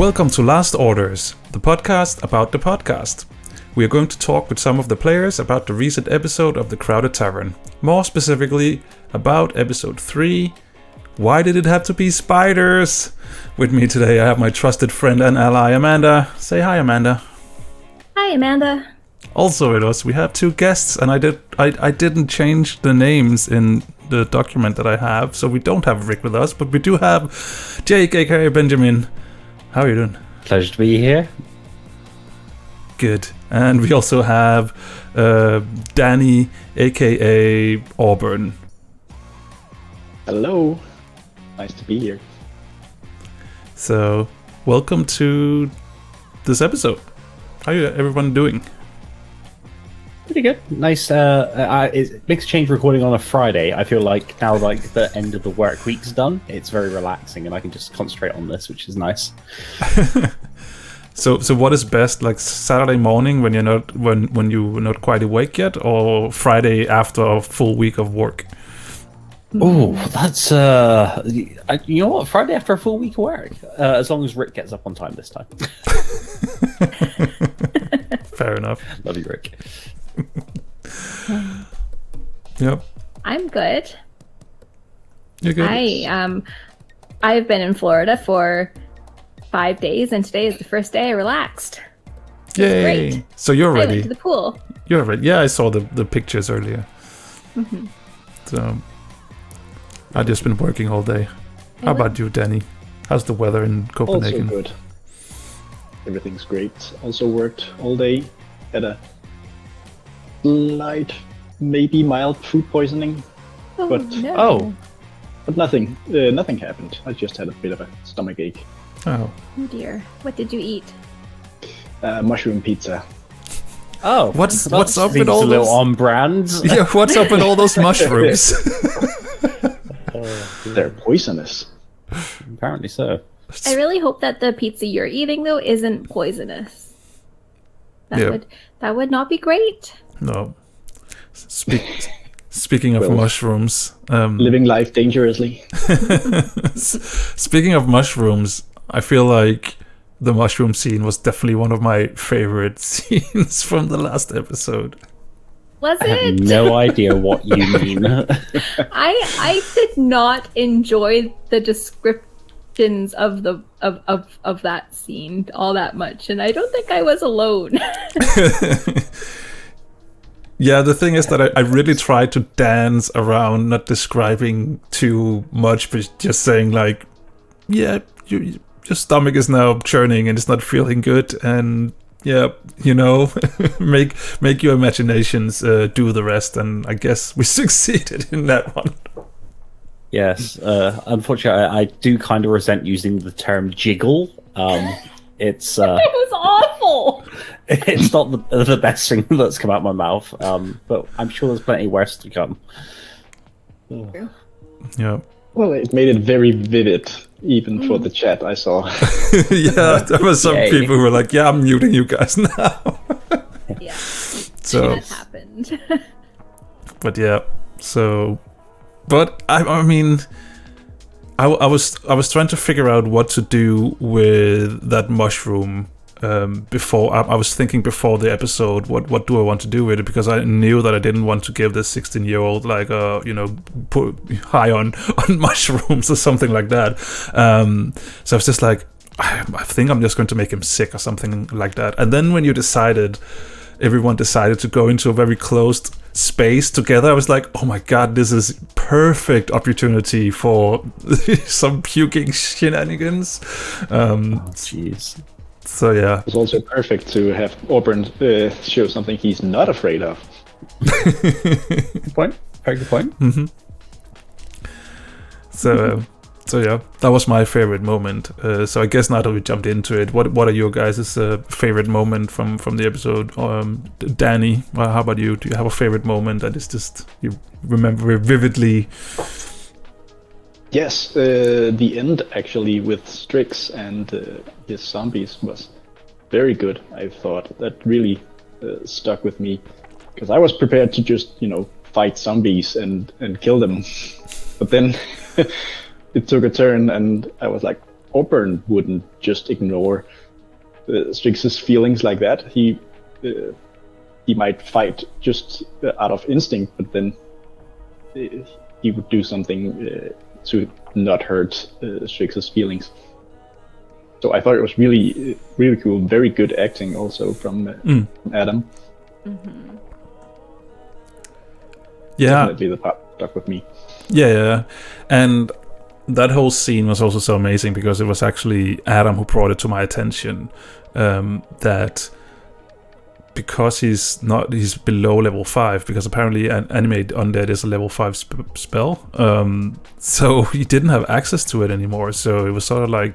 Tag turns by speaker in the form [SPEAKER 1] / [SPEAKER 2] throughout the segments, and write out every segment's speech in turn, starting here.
[SPEAKER 1] Welcome to Last Orders, the podcast about the podcast. We are going to talk with some of the players about the recent episode of the Crowded Tavern. More specifically, about episode 3, Why Did It Have to Be Spiders? With me today I have my trusted friend and ally Amanda. Say hi, Amanda.
[SPEAKER 2] Hi, Amanda.
[SPEAKER 1] Also with us we have two guests, and I didn't change the names in the document that I have, so we don't have Rick with us, but we do have Jake, aka Benjamin. How are you doing?
[SPEAKER 3] Pleasure to be here.
[SPEAKER 1] Good. And we also have Danny, aka Auburn.
[SPEAKER 4] Hello. Nice to be here.
[SPEAKER 1] So, welcome to this episode. How are everyone doing?
[SPEAKER 3] Pretty good. Nice. It makes a change recording on a Friday. I feel like now, like the end of the work week's done, it's very relaxing, and I can just concentrate on this, which is nice.
[SPEAKER 1] So what is best, like Saturday morning when you're not quite awake yet, or Friday after a full week of work?
[SPEAKER 3] Oh, that's you know what? Friday after a full week of work, as long as Rick gets up on time this time.
[SPEAKER 1] Fair enough.
[SPEAKER 3] Love you, Rick.
[SPEAKER 1] Yep.
[SPEAKER 2] I'm good.
[SPEAKER 1] You're good.
[SPEAKER 2] I've been in Florida for 5 days, and today is the first day I relaxed.
[SPEAKER 1] Yay!
[SPEAKER 2] Great.
[SPEAKER 1] So you're
[SPEAKER 2] I
[SPEAKER 1] ready.
[SPEAKER 2] went to the pool.
[SPEAKER 1] You're ready. Yeah, I saw the pictures earlier.
[SPEAKER 2] Mm-hmm.
[SPEAKER 1] So I've just been working all day. How about you, Danny? How's the weather in Copenhagen?
[SPEAKER 4] Also good. Everything's great. Also worked all day. Had a slight, maybe mild food poisoning,
[SPEAKER 2] Oh,
[SPEAKER 4] But-
[SPEAKER 2] no.
[SPEAKER 4] but nothing happened. I just had a bit of a stomach ache.
[SPEAKER 1] Oh.
[SPEAKER 2] Oh dear. What did you eat?
[SPEAKER 4] Mushroom pizza.
[SPEAKER 3] Oh,
[SPEAKER 1] What's
[SPEAKER 3] that
[SPEAKER 1] up with
[SPEAKER 3] seems
[SPEAKER 1] all
[SPEAKER 3] a little
[SPEAKER 1] those?
[SPEAKER 3] on brand?
[SPEAKER 1] Yeah, what's up with all those mushrooms?
[SPEAKER 4] They're poisonous.
[SPEAKER 3] Apparently so.
[SPEAKER 2] I really hope that the pizza you're eating though isn't poisonous. That would not be great.
[SPEAKER 1] No. Speaking of
[SPEAKER 4] Well,
[SPEAKER 1] mushrooms,
[SPEAKER 4] Living life dangerously.
[SPEAKER 1] speaking of mushrooms, I feel like the mushroom scene was definitely one of my favorite scenes from the last episode.
[SPEAKER 2] Was
[SPEAKER 3] I have
[SPEAKER 2] it?
[SPEAKER 3] no idea what you mean.
[SPEAKER 2] I did not enjoy the descriptions of the of that scene all that much, and I don't think I was alone.
[SPEAKER 1] Yeah, the thing is that I really tried to dance around not describing too much, but just saying like, yeah, your stomach is now churning and it's not feeling good, and yeah, you know, make your imaginations do the rest, and I guess we succeeded in that one.
[SPEAKER 3] Yes, unfortunately, I do kind of resent using the term jiggle. It's
[SPEAKER 2] It was awful.
[SPEAKER 3] it's not the best thing that's come out of my mouth, but I'm sure there's plenty worse to come.
[SPEAKER 1] Yeah.
[SPEAKER 4] Well, it made it very vivid, even for the chat I saw.
[SPEAKER 1] Yeah, there were some
[SPEAKER 3] Yay.
[SPEAKER 1] people who were like, yeah, I'm muting you guys now.
[SPEAKER 2] Yeah,
[SPEAKER 1] So,
[SPEAKER 2] that happened.
[SPEAKER 1] but yeah, so, but I mean, I was trying to figure out what to do with that mushroom before. I was thinking before the episode, what do I want to do with it, because I knew that I didn't want to give this 16-year-old like put high on mushrooms or something like that. So I was just like, I think I'm just going to make him sick or something like that. And then when everyone decided to go into a very closed space together, I was like, oh my god, this is perfect opportunity for some puking shenanigans.
[SPEAKER 3] Jeez.
[SPEAKER 1] So yeah.
[SPEAKER 4] It's also perfect to have Auburn show something he's not afraid of.
[SPEAKER 3] Good point. Very good point.
[SPEAKER 1] So yeah, that was my favorite moment. So I guess now that we jumped into it, what are your guys' favorite moment from the episode? Danny, how about you? Do you have a favorite moment that is just you remember vividly?
[SPEAKER 4] Yes, the end actually with Strix and his zombies was very good. I thought that really stuck with me, because I was prepared to just fight zombies and kill them, but then it took a turn, and I was like, Auburn wouldn't just ignore Strix's feelings like that. He might fight just out of instinct, but then he would do something to not hurt Strix's feelings. So I thought it was really, really cool. Very good acting also from Adam.
[SPEAKER 2] Mm-hmm.
[SPEAKER 1] Yeah,
[SPEAKER 4] Definitely the part that stuck with me.
[SPEAKER 1] yeah, and that whole scene was also so amazing because it was actually Adam who brought it to my attention that because he's below level 5, because apparently Animate Undead is a level 5 spell, so he didn't have access to it anymore. So it was sort of like,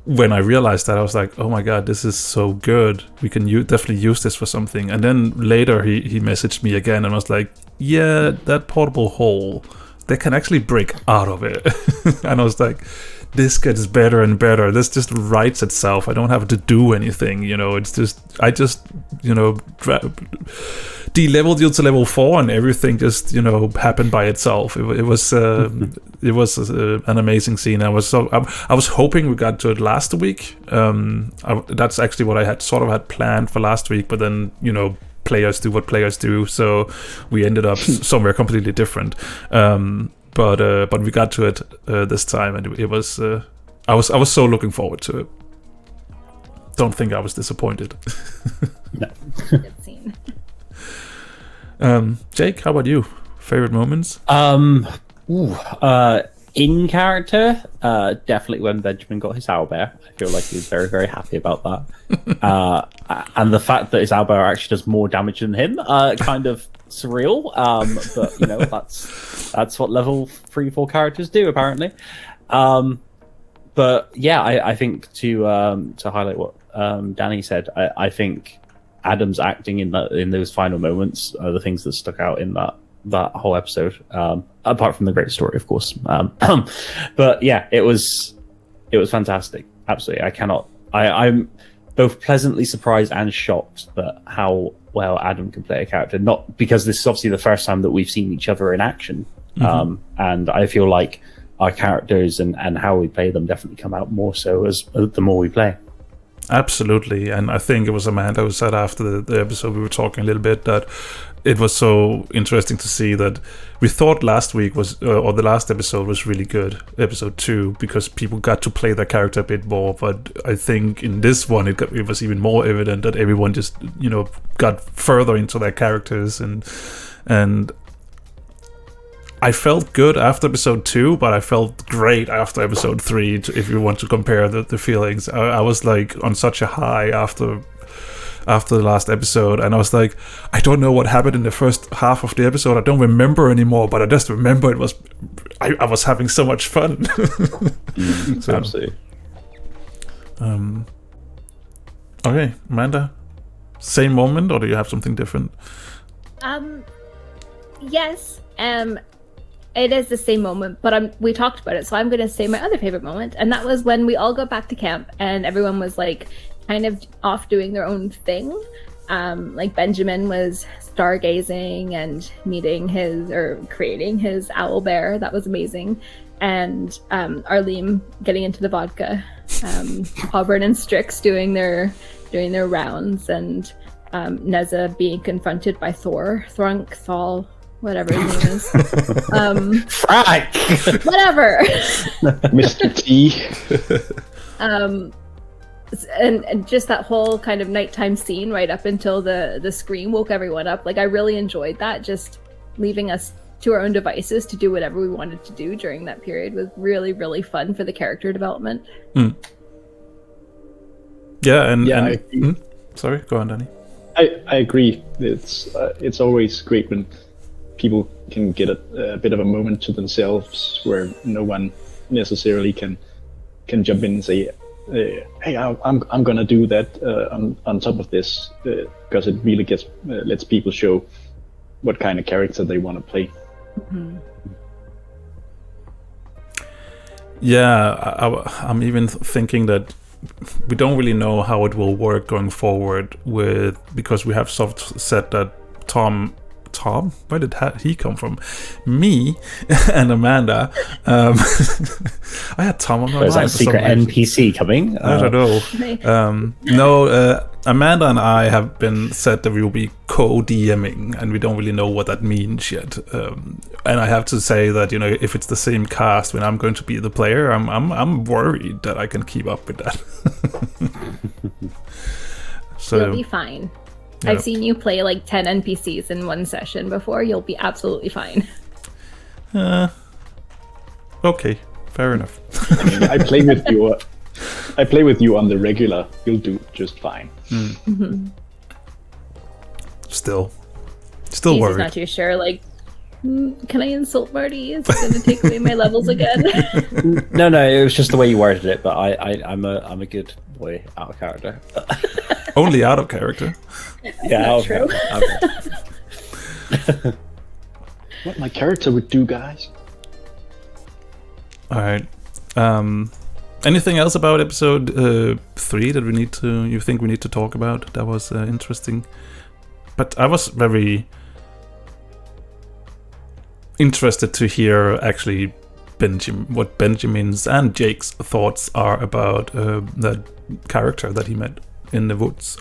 [SPEAKER 1] when I realized that, I was like, oh my god, this is so good. We can definitely use this for something. And then later he messaged me again and was like, yeah, that portable hole, they can actually break out of it. And I was like, this gets better and better. This just writes itself. I don't have to do anything, it's just, I just, de-leveled you to level 4 and everything just, happened by itself. It was an amazing scene. I was hoping we got to it last week. That's actually what I had planned for last week, but then, players do what players do, so we ended up somewhere completely different. But we got to it this time, and it was I was so looking forward to it. Don't think I was disappointed.
[SPEAKER 3] No.
[SPEAKER 2] Good scene.
[SPEAKER 1] Jake, how about you? Favorite moments?
[SPEAKER 3] In character, definitely when Benjamin got his owlbear. I feel like he was very, very happy about that. And the fact that his owlbear actually does more damage than him, kind of surreal. But that's what level 3-4 characters do, apparently. But yeah, I think to highlight what Danny said, I think Adam's acting in those final moments are the things that stuck out in that whole episode, apart from the great story, of course. But yeah, it was fantastic. Absolutely. I'm both pleasantly surprised and shocked that how well Adam can play a character, not because this is obviously the first time that we've seen each other in action. And I feel like our characters and how we play them definitely come out more so as the more we play.
[SPEAKER 1] Absolutely. And I think it was Amanda who said after the episode, we were talking a little bit, that it was so interesting to see that we thought last week was, or the last episode was really good, episode 2, because people got to play their character a bit more. But I think in this one, it was even more evident that everyone just, got further into their characters. And I felt good after episode 2, but I felt great after episode 3, if you want to compare the feelings. I was like on such a high after the last episode, and I was like, I don't know what happened in the first half of the episode. I don't remember anymore, but I just remember I was having so much fun. So,
[SPEAKER 4] Absolutely.
[SPEAKER 1] Okay, Amanda, same moment, or do you have something different?
[SPEAKER 2] Yes. It is the same moment, but we talked about it, so I'm going to say my other favorite moment, and that was when we all got back to camp and everyone was like kind of off doing their own thing. Like Benjamin was stargazing and creating his owl bear. That was amazing. And Arlene getting into the vodka. Auburn and Strix doing their rounds, and Neza being confronted by Thrunk, Thal, whatever his name is.
[SPEAKER 3] Frank!
[SPEAKER 2] Whatever.
[SPEAKER 4] Mr. T.
[SPEAKER 2] And just that whole kind of nighttime scene right up until the scream woke everyone up. Like, I really enjoyed that. Just leaving us to our own devices to do whatever we wanted to do during that period was really, really fun for the character development.
[SPEAKER 1] Yeah, sorry, go on, Danny.
[SPEAKER 4] I agree. It's always great when people can get a bit of a moment to themselves where no one necessarily can jump in and say, hey, I'm gonna do that on top of this, because it really lets people show what kind of character they want to play.
[SPEAKER 2] Mm-hmm.
[SPEAKER 1] Yeah, I'm even thinking that we don't really know how it will work going forward, because we have soft set that Tom Tom? Where did he come from? Me and Amanda. I had Tom on my mind.
[SPEAKER 3] Is that a secret NPC coming?
[SPEAKER 1] I don't know. No, Amanda and I have been said that we will be co-DMing, and we don't really know what that means yet. And I have to say that, you know, if it's the same cast when I'm going to be the player, I'm worried that I can keep up with that. So
[SPEAKER 2] you'll be fine.
[SPEAKER 1] Yeah.
[SPEAKER 2] I've seen you play like 10 NPCs in one session before. You'll be absolutely fine.
[SPEAKER 1] Okay, fair enough.
[SPEAKER 4] I mean, I play with you on the regular. You'll do just fine.
[SPEAKER 2] Mm-hmm.
[SPEAKER 1] Still
[SPEAKER 2] He's
[SPEAKER 1] worried.
[SPEAKER 2] not too sure. Like, can I insult Marty? Is it going to take away my levels again?
[SPEAKER 3] No, it was just the way you worded it. But I'm a good boy out of character.
[SPEAKER 1] Only out of character.
[SPEAKER 3] Yeah,
[SPEAKER 2] not true.
[SPEAKER 4] What my character would do, guys.
[SPEAKER 1] All right. Anything else about episode 3 that you think we need to talk about? That was interesting. But I was very interested to hear actually what Benjamin's and Jake's thoughts are about that character that he met in the woods.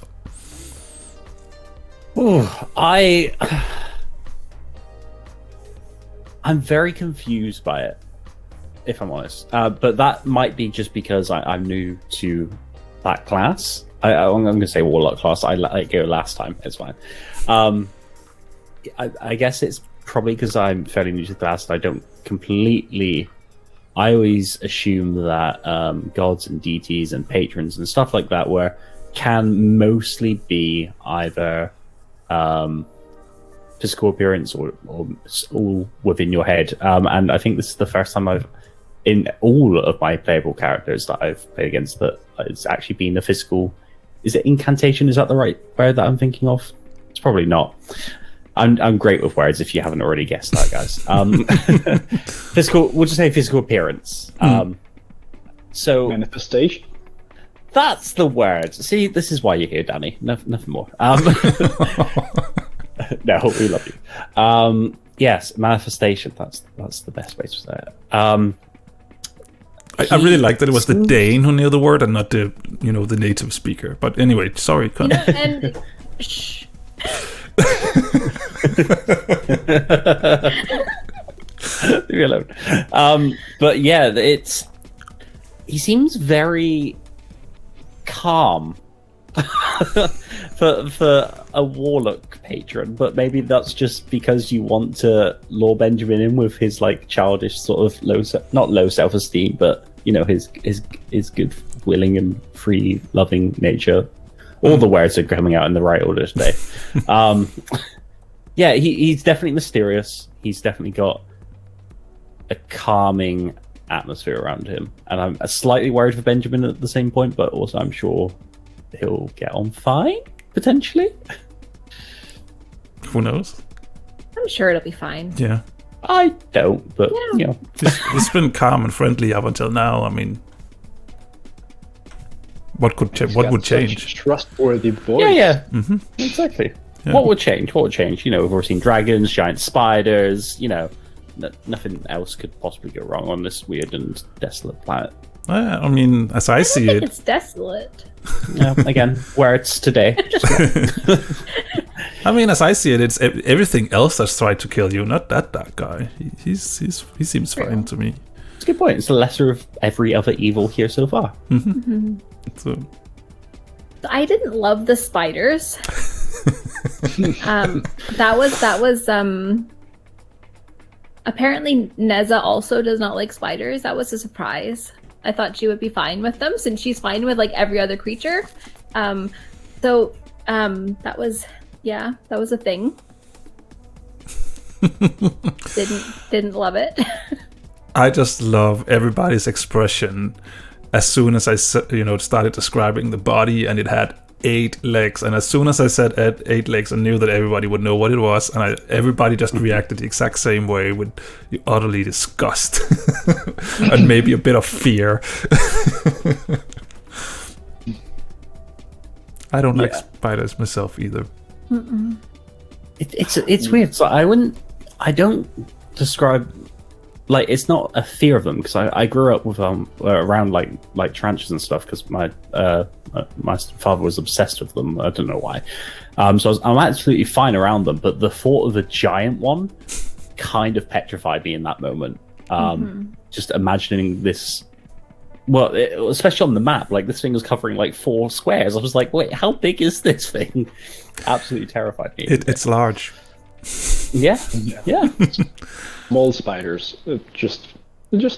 [SPEAKER 3] I'm very confused by it, if I'm honest. But that might be just because I'm new to that class. I'm going to say Warlock class. I let it go last time. It's fine. I guess it's probably because I'm fairly new to the class and I don't completely... I always assume that gods and deities and patrons and stuff like that can mostly be either physical appearance or all within your head. And I think this is the first time in all of my playable characters that I've played against, that it's actually been a physical... Is it incantation? Is that the right word that I'm thinking of? It's probably not. I'm great with words if you haven't already guessed that, guys. Physical, we'll just say physical appearance. So
[SPEAKER 4] Manifestation?
[SPEAKER 3] That's the word. See, this is why you're here, Danny. Nothing more. No, we love you. Yes, manifestation. That's the best way to say it.
[SPEAKER 1] I really like that it was the Dane who knew the word and not the native speaker. But anyway, sorry, Con.
[SPEAKER 2] And shh.
[SPEAKER 3] Leave me alone. But yeah, he seems very calm for a warlock patron, but maybe that's just because you want to lure Benjamin in with his like childish sort of not low self-esteem, but you know, his good willing and free loving nature. All the words are coming out in the right order today. Yeah, he's definitely mysterious. He's definitely got a calming atmosphere around him, and I'm slightly worried for Benjamin at the same point, but also I'm sure he'll get on fine, potentially.
[SPEAKER 1] Who knows?
[SPEAKER 2] I'm sure it'll be fine.
[SPEAKER 1] Yeah.
[SPEAKER 3] I don't, but
[SPEAKER 2] Yeah.
[SPEAKER 3] you know.
[SPEAKER 1] He's been calm and friendly up until now. I mean, what would change?
[SPEAKER 4] Trustworthy voice.
[SPEAKER 3] Yeah,
[SPEAKER 1] Mm-hmm.
[SPEAKER 3] exactly.
[SPEAKER 1] Yeah.
[SPEAKER 3] What would change? You know, we've already seen dragons, giant spiders. You know, nothing else could possibly go wrong on this weird and desolate planet.
[SPEAKER 1] I mean, as I see
[SPEAKER 2] think
[SPEAKER 1] it,
[SPEAKER 2] it's desolate.
[SPEAKER 3] Yeah, again, words today.
[SPEAKER 1] I mean, as I see it, it's everything else that's tried to kill you, not that guy. He seems fine to me.
[SPEAKER 3] It's a good point. It's the lesser of every other evil here so far.
[SPEAKER 1] Mm-hmm. So,
[SPEAKER 2] I didn't love the spiders. That was apparently Neza also does not like spiders. That was a surprise. I thought she would be fine with them since she's fine with like every other creature. That was a thing. Didn't love it.
[SPEAKER 1] I just love everybody's expression as soon as I started describing the body and it had 8 legs, and as soon as I said 8 legs, I knew that everybody would know what it was, and everybody just reacted the exact same way with utterly disgust and maybe a bit of fear. I don't like spiders myself either.
[SPEAKER 2] Mm-mm.
[SPEAKER 3] It's weird. So I don't describe, like, it's not a fear of them, because I grew up with around like tarantulas and stuff, because my father was obsessed with them. I don't know why. So I'm absolutely fine around them, but the thought of a giant one kind of petrified me in that moment. Just imagining this. Well, especially on the map, like, this thing was covering like 4 squares. I was like, wait, how big is this thing? Absolutely terrified me.
[SPEAKER 1] It's large.
[SPEAKER 3] Yeah.
[SPEAKER 4] Small spiders, just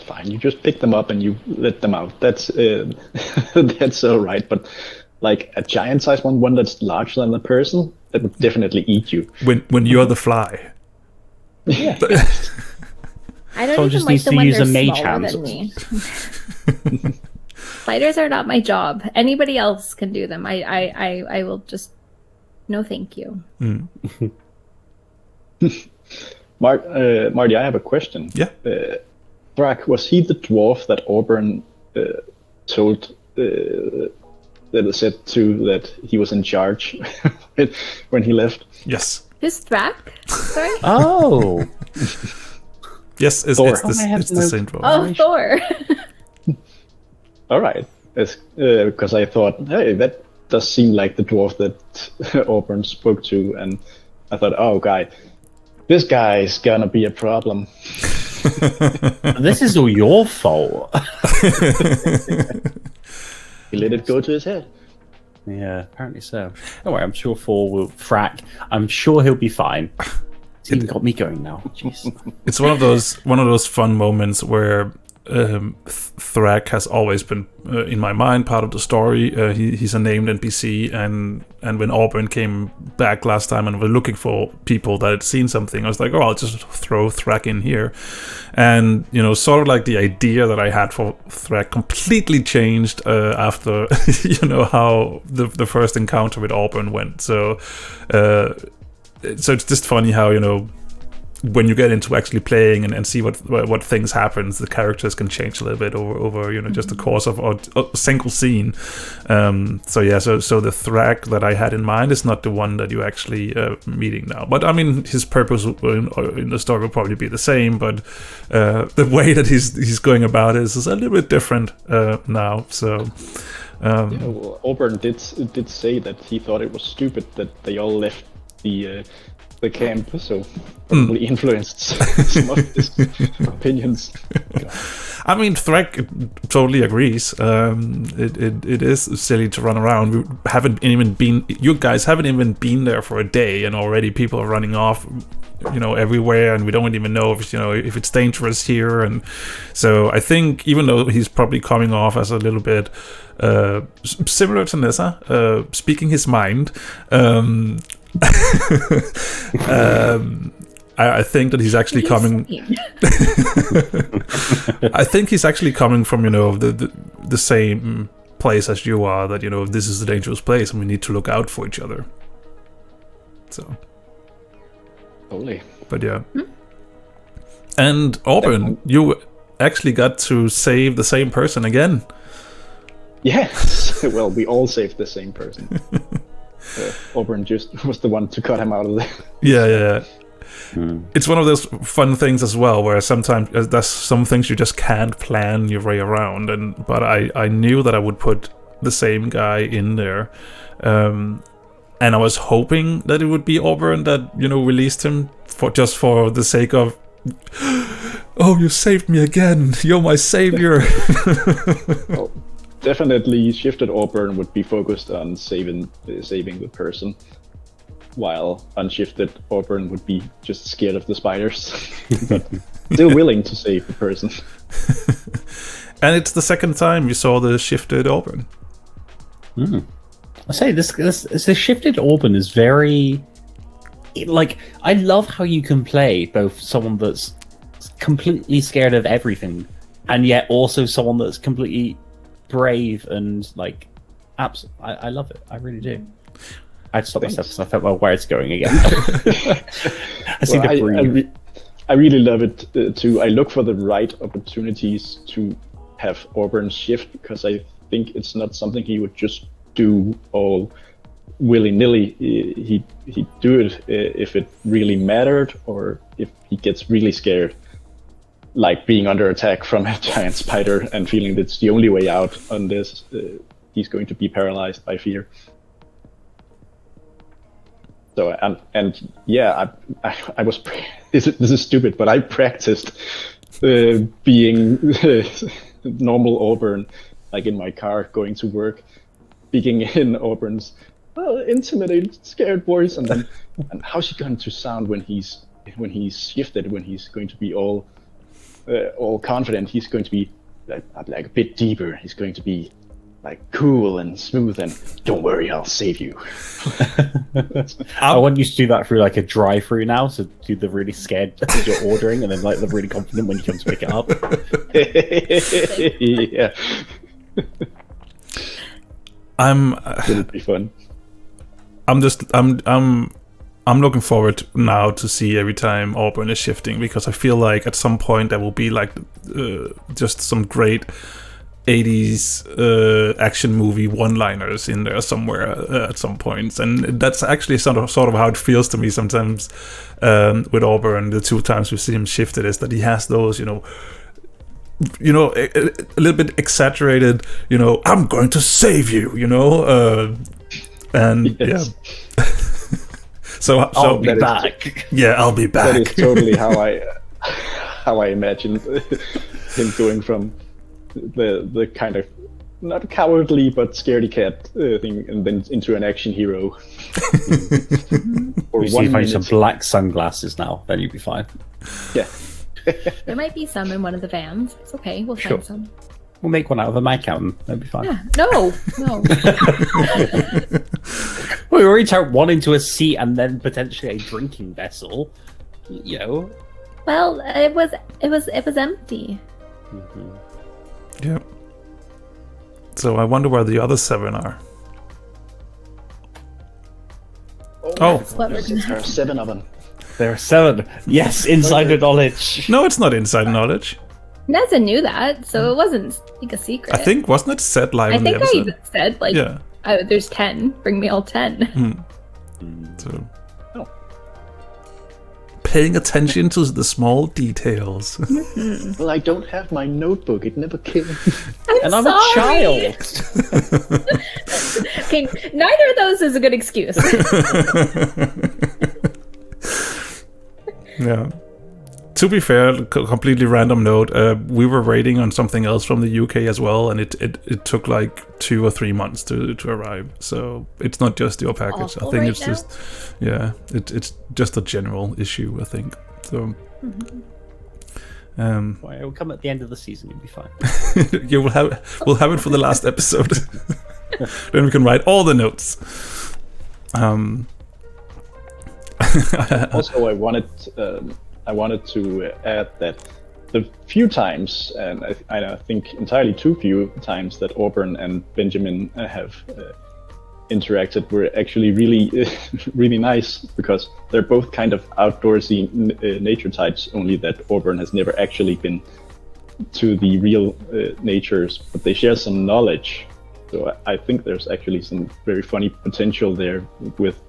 [SPEAKER 4] fine. You just pick them up and you let them out. That's that's all right. But like a giant-sized one that's larger than a person, that would definitely eat you.
[SPEAKER 1] When you're the fly.
[SPEAKER 3] Yeah.
[SPEAKER 2] I don't
[SPEAKER 3] So
[SPEAKER 2] even
[SPEAKER 3] just
[SPEAKER 2] like
[SPEAKER 3] needs
[SPEAKER 2] the
[SPEAKER 3] to
[SPEAKER 2] one
[SPEAKER 3] use
[SPEAKER 2] that's
[SPEAKER 3] a mage
[SPEAKER 2] smaller
[SPEAKER 3] hand.
[SPEAKER 2] than me. Spiders are not my job. Anybody else can do them. I will just no thank you.
[SPEAKER 4] Marty, I have a question.
[SPEAKER 1] Yeah.
[SPEAKER 4] Thrak, was he the dwarf that Auburn told that said to that he was in charge when he left?
[SPEAKER 1] Yes.
[SPEAKER 2] Who's Thrak? Sorry.
[SPEAKER 3] Oh.
[SPEAKER 1] Yes, it's the same dwarf.
[SPEAKER 2] Oh, Thor.
[SPEAKER 4] All right. Because I thought, hey, that does seem like the dwarf that Auburn spoke to, and I thought, oh, this guy's gonna be a problem.
[SPEAKER 3] This is all your fault.
[SPEAKER 4] He let it go to his head.
[SPEAKER 3] Yeah, apparently so. Don't worry, I'm sure Thor will frack. I'm sure he'll be fine. It's even got me going now. Jeez.
[SPEAKER 1] It's one of those fun moments where Thrak has always been in my mind part of the story. He's a named NPC, and when Auburn came back last time and were looking for people that had seen something, I was like, oh, I'll just throw Thrak in here. And sort of like the idea that I had for Thrak completely changed after how the first encounter with Auburn went. So it's just funny how when you get into actually playing and see what things happen, the characters can change a little bit over just the course of a single scene. So the Thrak that I had in mind is not the one that you're actually meeting now. But I mean, his purpose in the story will probably be the same, but the way that he's going about it is a little bit different now. So.
[SPEAKER 4] Auburn did say that he thought it was stupid that they all left the camp, so probably influenced some of his opinions.
[SPEAKER 1] I mean, Thrak totally agrees. It is silly to run around. You guys haven't even been there for a day, and already people are running off, everywhere, and we don't even know if it's dangerous here. And so I think, even though he's probably coming off as a little bit similar to Nessa, speaking his mind. I think that he's actually coming. I think he's actually coming from the same place as you are. That this is a dangerous place and we need to look out for each other. So.
[SPEAKER 4] Totally.
[SPEAKER 1] But yeah. And Auburn, you actually got to save the same person again.
[SPEAKER 4] Yes. Well, we all saved the same person. Auburn just was the one to cut him out of there.
[SPEAKER 1] Yeah. It's one of those fun things as well, where sometimes there's some things you just can't plan your way around. But I knew that I would put the same guy in there, and I was hoping that it would be Auburn that released him for the sake of, oh, you saved me again, you're my savior.
[SPEAKER 4] Well, definitely, shifted Auburn would be focused on saving the person, while unshifted Auburn would be just scared of the spiders, but still willing to save the person.
[SPEAKER 1] And it's the second time you saw the shifted Auburn.
[SPEAKER 3] I say this shifted Auburn is very, like, I love how you can play both someone that's completely scared of everything, and yet also someone that's completely brave and like I love it. I really do. I had to stop myself because I felt my words going again.
[SPEAKER 4] I really love it too. I look for the right opportunities to have Auburn shift, because I think it's not something he would just do all willy-nilly. He'd do it if it really mattered, or if he gets really scared, like being under attack from a giant spider and feeling that's the only way out on this. He's going to be paralyzed by fear. So I was this is stupid, but I practiced being normal Auburn, like in my car going to work, speaking in Auburn's intimidating, scared voice, and then and how's he going to sound when he's shifted, when he's going to be all confident. He's going to be like a bit deeper. He's going to be like cool and smooth and don't worry, I'll save you.
[SPEAKER 3] I want you to do that through like a drive-through now. So do the really scared as you're ordering, and then like the really confident when you come to pick it up.
[SPEAKER 4] Yeah. It'll be fun.
[SPEAKER 1] I'm looking forward now to see every time Auburn is shifting, because I feel like at some point there will be like just some great 80s action movie one-liners in there somewhere at some points, and that's actually sort of how it feels to me sometimes with Auburn. The 2 times we see him shifted is that he has those, a little bit exaggerated, I'm going to save you, and
[SPEAKER 4] yes.
[SPEAKER 1] yeah. So
[SPEAKER 3] I'll be back.
[SPEAKER 1] Yeah, I'll be back.
[SPEAKER 4] That is totally how I imagine him going from the kind of not cowardly but scaredy cat thing, and then into an action hero.
[SPEAKER 3] Or you see if I use some black sunglasses now, then you'll be fine.
[SPEAKER 4] Yeah.
[SPEAKER 2] There might be some in one of the vans. It's okay. We'll find some.
[SPEAKER 3] We'll make one out of a mag cannon. That'll be fine.
[SPEAKER 2] Yeah. No.
[SPEAKER 3] We already turned one into a seat and then potentially a drinking vessel.
[SPEAKER 2] Well, it was empty.
[SPEAKER 3] Mm-hmm.
[SPEAKER 1] Yep. So I wonder where the other 7 are. Oh.
[SPEAKER 4] There are 7 of them.
[SPEAKER 3] There are 7. Yes, insider knowledge.
[SPEAKER 1] No, it's not inside knowledge.
[SPEAKER 2] Nessa knew that, so it wasn't like a secret.
[SPEAKER 1] I think, wasn't it said live on the episode?
[SPEAKER 2] I said, like,
[SPEAKER 1] yeah.
[SPEAKER 2] There's 10. Bring me all 10.
[SPEAKER 1] So, paying attention to the small details.
[SPEAKER 4] Well, I don't have my notebook. It never came.
[SPEAKER 3] I'm a child.
[SPEAKER 2] Okay, neither of those is a good excuse.
[SPEAKER 1] Yeah. To be fair, completely random note, we were raiding on something else from the UK as well, and it took like 2 or 3 months to arrive. So it's not just your package. I think
[SPEAKER 2] right
[SPEAKER 1] it's
[SPEAKER 2] now?
[SPEAKER 1] just, it's just a general issue, I think. So,
[SPEAKER 3] Well, it'll come at the end of the season. You'll be fine.
[SPEAKER 1] we'll have it for the last episode. Then we can write all the notes.
[SPEAKER 4] Also, I wanted to add that the few times, and I think entirely too few times, that Auburn and Benjamin have interacted were actually really, really nice, because they're both kind of outdoorsy nature types, only that Auburn has never actually been to the real natures, but they share some knowledge. So I think there's actually some very funny potential there with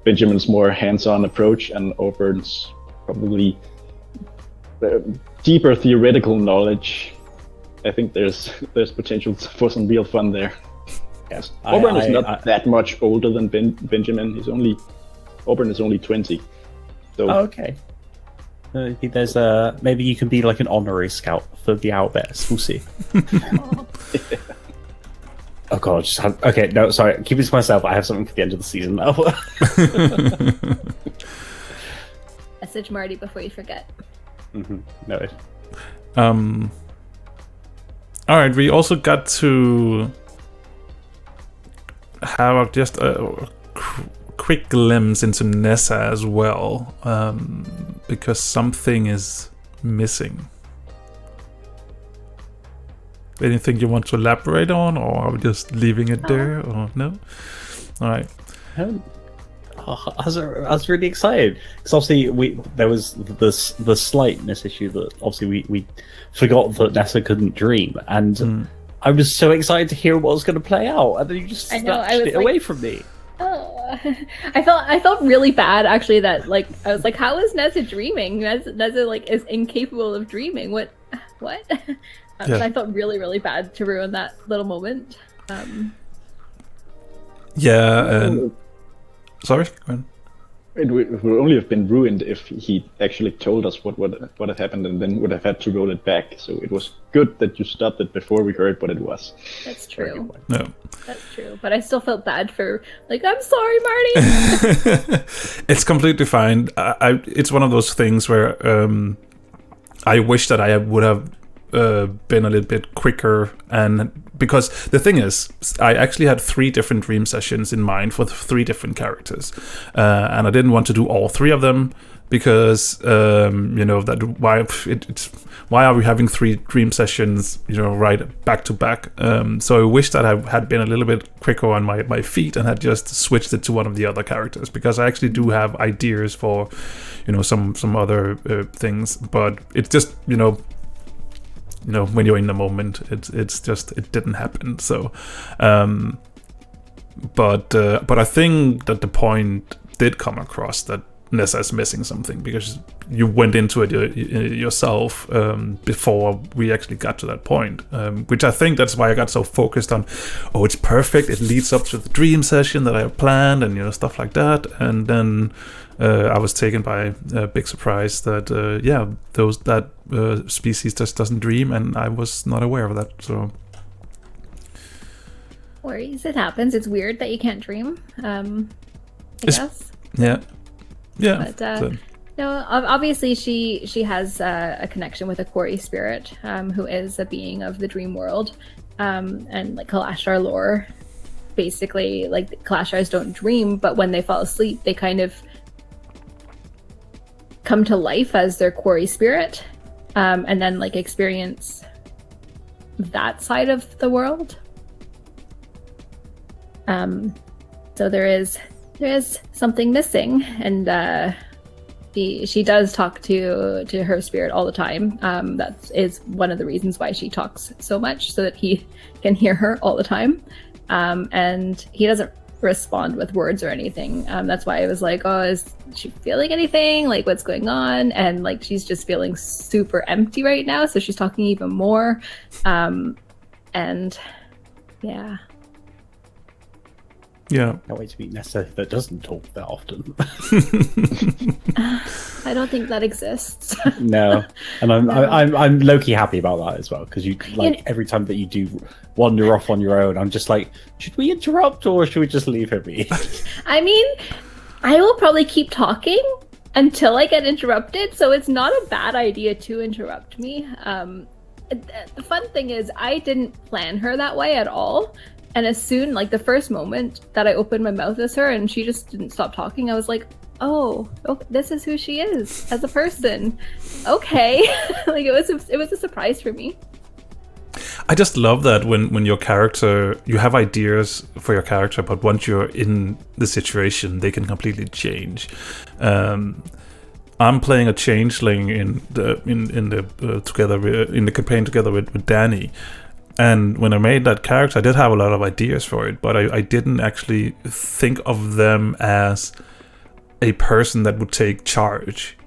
[SPEAKER 4] Benjamin's more hands-on approach and Auburn's probably deeper theoretical knowledge. I think there's potential for some real fun there.
[SPEAKER 3] Yes,
[SPEAKER 4] Auburn is not that much older than Benjamin. Auburn is only 20. So
[SPEAKER 3] okay. There's maybe you can be like an honorary scout for the Outbears. We'll see. Oh god, okay, no, sorry, keep it to myself. I have something for the end of the season now.
[SPEAKER 2] Message Marty before you forget.
[SPEAKER 3] Noted.
[SPEAKER 1] Alright, we also got to have just a quick glimpse into Nessa as well, because something is missing. Anything you want to elaborate on, or are we just leaving it there, or no? Alright.
[SPEAKER 3] I was really excited because obviously there was the slightness issue that obviously we forgot that Nessa couldn't dream, and I was so excited to hear what was going to play out, and then you just snatched it away from me.
[SPEAKER 2] Oh, I felt really bad actually that like I was like, how is Neza dreaming? Neza like is incapable of dreaming. What? So I felt really bad to ruin that little moment.
[SPEAKER 1] Sorry, go on.
[SPEAKER 4] It would only have been ruined if he actually told us what had happened, and then would have had to roll it back. So it was good that you stopped it before we heard what it was.
[SPEAKER 2] That's true.
[SPEAKER 1] No.
[SPEAKER 2] That's true. But I still felt bad for like, I'm sorry, Marty.
[SPEAKER 1] It's completely fine. It's one of those things where I wish that I would have been a little bit quicker, and because the thing is, I actually had 3 different dream sessions in mind for 3 different characters, and I didn't want to do all 3 of them because why are we having 3 dream sessions right back to back? So I wish that I had been a little bit quicker on my feet and had just switched it to one of the other characters, because I actually do have ideas for some other things, but it's just when you're in the moment, it's just, it didn't happen. So, but I think that the point did come across that Nessa is missing something, because you went into it yourself before we actually got to that point, which I think that's why I got so focused on, it's perfect, it leads up to the dream session that I have planned, and stuff like that, and then I was taken by a big surprise that that species just doesn't dream, and I was not aware of that. So
[SPEAKER 2] worries, it happens. It's weird that you can't dream. I guess.
[SPEAKER 1] Yeah.
[SPEAKER 2] But no, obviously she has a connection with a quarry spirit, who is a being of the dream world, and like Kalashtar lore, basically like Kalashars don't dream, but when they fall asleep, they kind of come to life as their quarry spirit, and then like experience that side of the world. So there is something missing, and she does talk to her spirit all the time. That is one of the reasons why she talks so much, so that he can hear her all the time, and he doesn't respond with words or anything. That's why I was like, is she feeling anything, like what's going on? And like she's just feeling super empty right now, so she's talking even more, and yeah.
[SPEAKER 3] Can't wait to meet Nessa that doesn't talk that often.
[SPEAKER 2] I don't think that exists.
[SPEAKER 3] No, and I'm low-key happy about that as well, because you like every time that you do wander off on your own, I'm just like, should we interrupt or should we just leave her be?
[SPEAKER 2] I mean, I will probably keep talking until I get interrupted, so it's not a bad idea to interrupt me. The fun thing is, I didn't plan her that way at all. And as soon, like the first moment that I opened my mouth as her and she just didn't stop talking, I was like, oh, this is who she is as a person. Okay. Like it was a surprise for me.
[SPEAKER 1] I just love that when your character, you have ideas for your character, but once you're in the situation, they can completely change. I'm playing a changeling in the campaign together with Danny. And when I made that character, I did have a lot of ideas for it, but I didn't actually think of them as a person that would take charge.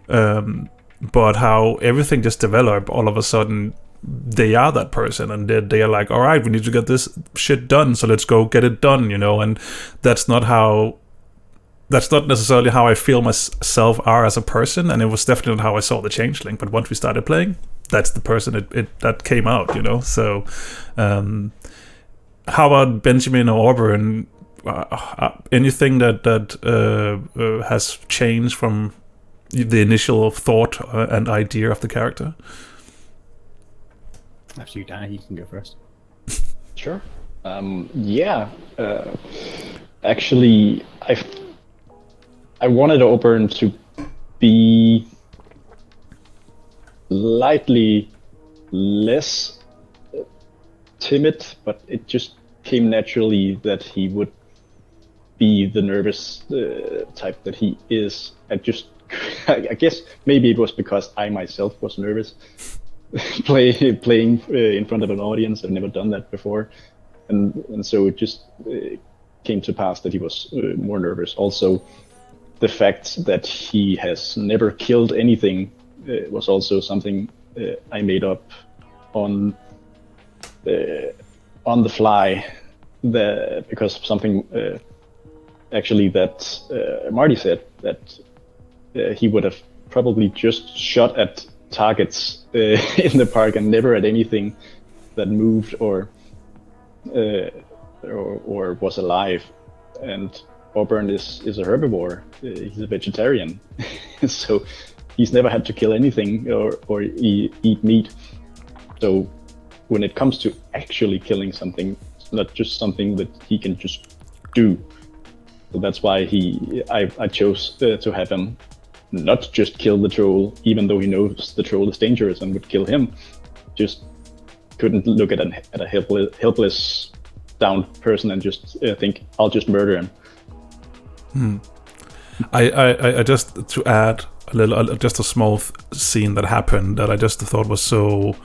[SPEAKER 1] But how everything just developed, all of a sudden, they are that person, and they are like, all right, we need to get this shit done, so let's go get it done, and that's not necessarily how I feel myself are as a person, and it was definitely not how I saw the changeling. But once we started playing, that's the person that came out, So, how about Benjamin or Auburn? Anything that has changed from the initial thought and idea of the character?
[SPEAKER 3] After you, Danny, you can go first.
[SPEAKER 4] Sure. Actually, I wanted Auburn to be slightly less timid, but it just came naturally that he would be the nervous type that he is. I guess maybe it was because I myself was nervous playing in front of an audience. I've never done that before, and so it just came to pass that he was more nervous. Also, the fact that he has never killed anything was also something I made up on the fly, because of something actually that Marty said, that he would have probably just shot at targets in the park and never at anything that moved or was alive. And Auburn is a herbivore. He's a vegetarian, so he's never had to kill anything or eat meat. So when it comes to actually killing something, it's not just something that he can just do. So that's why I chose to have him not just kill the troll, even though he knows the troll is dangerous and would kill him. Just couldn't look at a helpless, downed person and just think, I'll just murder him.
[SPEAKER 1] I just, to add a little, just a small scene that happened that I just thought was so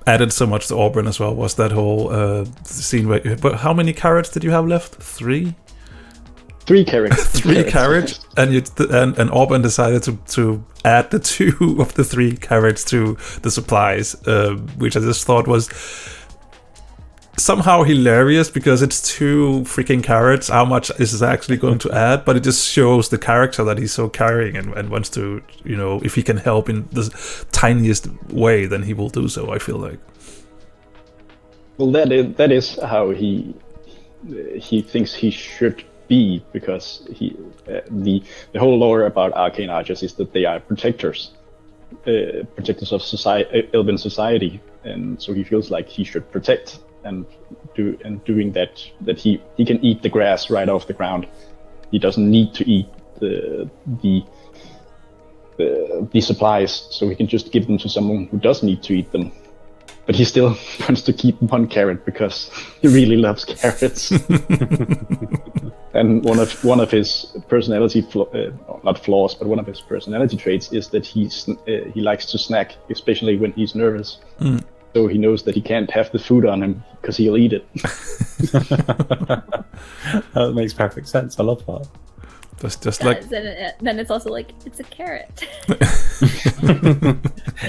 [SPEAKER 1] added so much to Auburn as well, was that whole scene where. But how many carrots did you have left? 3?
[SPEAKER 4] 3 carrots.
[SPEAKER 1] 3 carrots, and Auburn decided to add the 2 of the 3 carrots to the supplies, which I just thought was somehow hilarious, because it's 2 freaking carrots. How much is this actually going to add? But it just shows the character that he's so caring and wants to, if he can help in the tiniest way, then he will do so, I feel like.
[SPEAKER 4] Well, that is how he thinks he should be, because the whole lore about arcane archers is that they are protectors of society, Elven society, and so he feels like he should protect and doing that he can eat the grass right off the ground. He doesn't need to eat the supplies, so he can just give them to someone who does need to eat them. But he still wants to keep 1 carrot because he really loves carrots. And one of his personality not flaws, but one of his personality traits is that he likes to snack, especially when he's nervous. So he knows that he can't have the food on him because he'll eat it.
[SPEAKER 3] That makes perfect sense. I love that.
[SPEAKER 1] Just like
[SPEAKER 2] then it's also like, it's a carrot.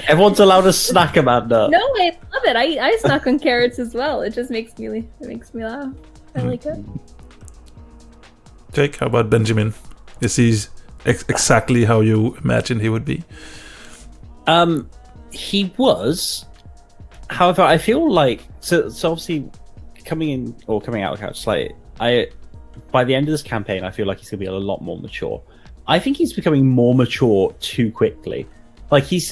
[SPEAKER 3] Everyone's allowed a snack, Amanda.
[SPEAKER 2] No, I love it. I snack on carrots as well. It just makes me laugh. I like it.
[SPEAKER 1] Jake, how about Benjamin? Is he exactly how you imagined he would be?
[SPEAKER 3] He was. However, I feel like so obviously coming out of Couch Slate, by the end of this campaign, I feel like he's gonna be a lot more mature. I think he's becoming more mature too quickly. Like he's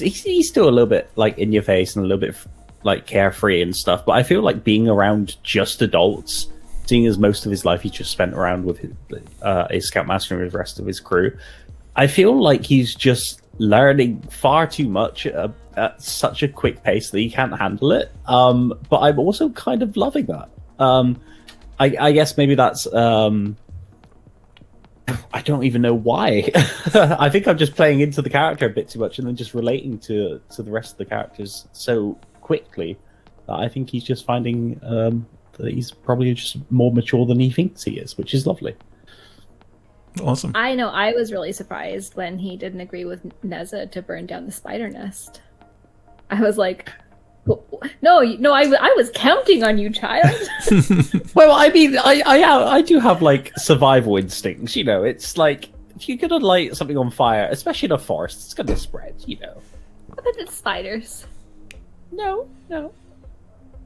[SPEAKER 3] still a little bit like in your face and a little bit like carefree and stuff, but I feel like being around just adults, seeing as most of his life he's just spent around with his scoutmaster and the rest of his crew, I feel like he's just learning far too much at such a quick pace that he can't handle it. But I'm also kind of loving that. I guess maybe that's I don't even know why. I think I'm just playing into the character a bit too much and then just relating to the rest of the characters so quickly that I think he's just finding that he's probably just more mature than he thinks he is, which is lovely.
[SPEAKER 1] Awesome.
[SPEAKER 2] I know I was really surprised when he didn't agree with Neza to burn down the spider nest. I was like, no, I was counting on you, child.
[SPEAKER 3] Well, I mean, I do have like survival instincts, it's like if you're gonna light something on fire, especially in a forest, it's gonna spread,
[SPEAKER 2] But it's spiders. No.
[SPEAKER 3] You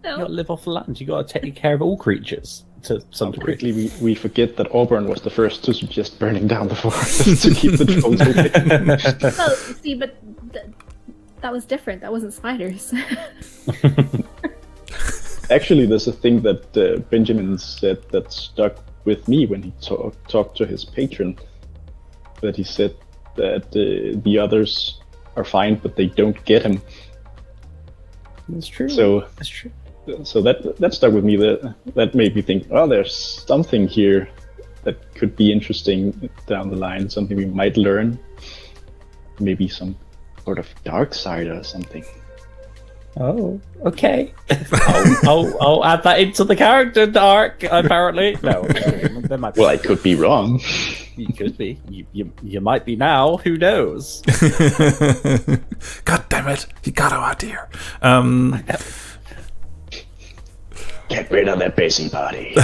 [SPEAKER 3] gotta live off the land, you gotta take care of all creatures to some degree.
[SPEAKER 4] Quickly we forget that Auburn was the first to suggest burning down the forest to keep the trolls away.
[SPEAKER 2] Well, see, but that was different. That wasn't spiders.
[SPEAKER 4] Actually, there's a thing that Benjamin said that stuck with me when he talked to his patron. That he said that the others are fine, but they don't get him.
[SPEAKER 3] That's true. That's true.
[SPEAKER 4] So that stuck with me. That made me think, oh, there's something here that could be interesting down the line. Something we might learn. Maybe some sort of dark side or something.
[SPEAKER 3] Oh, okay. I'll add that into the character arc. Apparently, no. There might be.
[SPEAKER 4] Well, I could be wrong.
[SPEAKER 3] You could be. You might be now. Who knows?
[SPEAKER 1] God damn it! He got our idea.
[SPEAKER 4] Get rid of that busybody.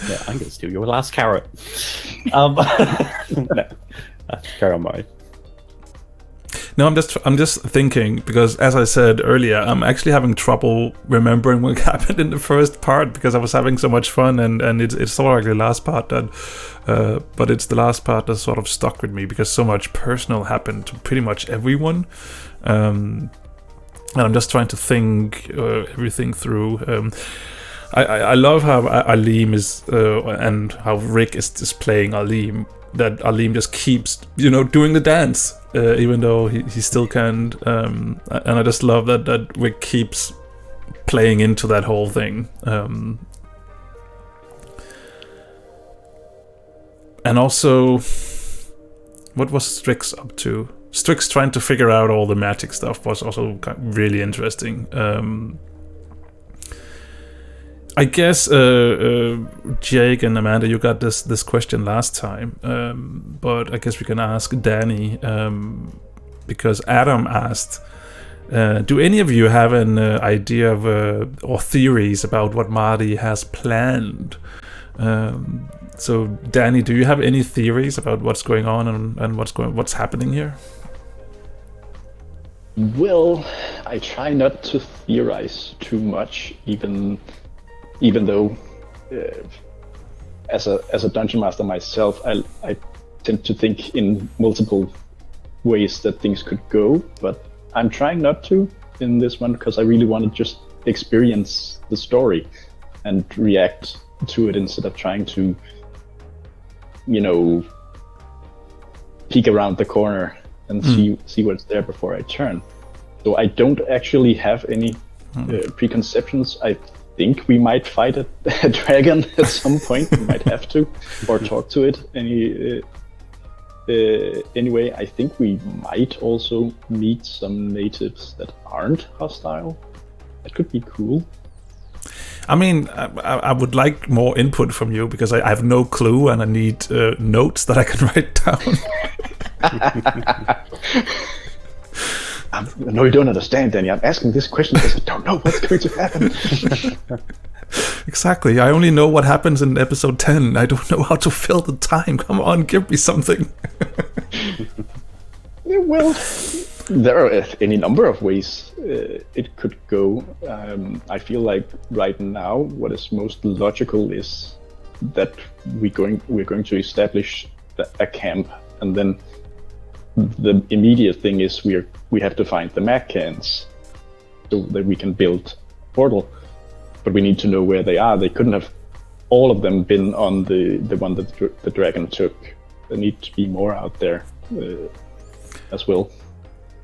[SPEAKER 3] Yeah, I'm gonna steal your last carrot. No. Carry on, Marty.
[SPEAKER 1] No, I'm just thinking, because as I said earlier, I'm actually having trouble remembering what happened in the first part because I was having so much fun, and it's sort of like the last part that, but it's the last part that sort of stuck with me because so much personal happened to pretty much everyone, and I'm just trying to think everything through. I love how Aleem is and how Rick is playing Aleem. That Aleem just keeps, doing the dance, even though he still can't. And I just love that Rick keeps playing into that whole thing. And also, what was Strix up to? Strix trying to figure out all the magic stuff was also really interesting. I guess Jake and Amanda, you got this question last time, but I guess we can ask Danny, because Adam asked, do any of you have an idea of or theories about what Marty has planned? So Danny, do you have any theories about what's going on and what's happening here?
[SPEAKER 4] Well, I try not to theorize too much, even though as a dungeon master myself, I tend to think in multiple ways that things could go, but I'm trying not to in this one because I really want to just experience the story and react to it instead of trying to, peek around the corner and see what's there before I turn. So I don't actually have any preconceptions. I think we might fight a dragon at some point. We might have to, or talk to it anyway. I think we might also meet some natives that aren't hostile. That could be cool.
[SPEAKER 1] I mean, I would like more input from you because I have no clue and I need notes that I can write down.
[SPEAKER 4] No, you don't understand, Danny. I'm asking this question because I don't know what's going to happen.
[SPEAKER 1] Exactly. I only know what happens in episode 10. I don't know how to fill the time. Come on, give me something.
[SPEAKER 4] Well, there are any number of ways it could go. I feel like right now what is most logical is that we're going to establish a camp, and then the immediate thing is we have to find the mag cans so that we can build a portal, but we need to know where they are. They couldn't have all of them been on the one that the dragon took. There need to be more out there as well.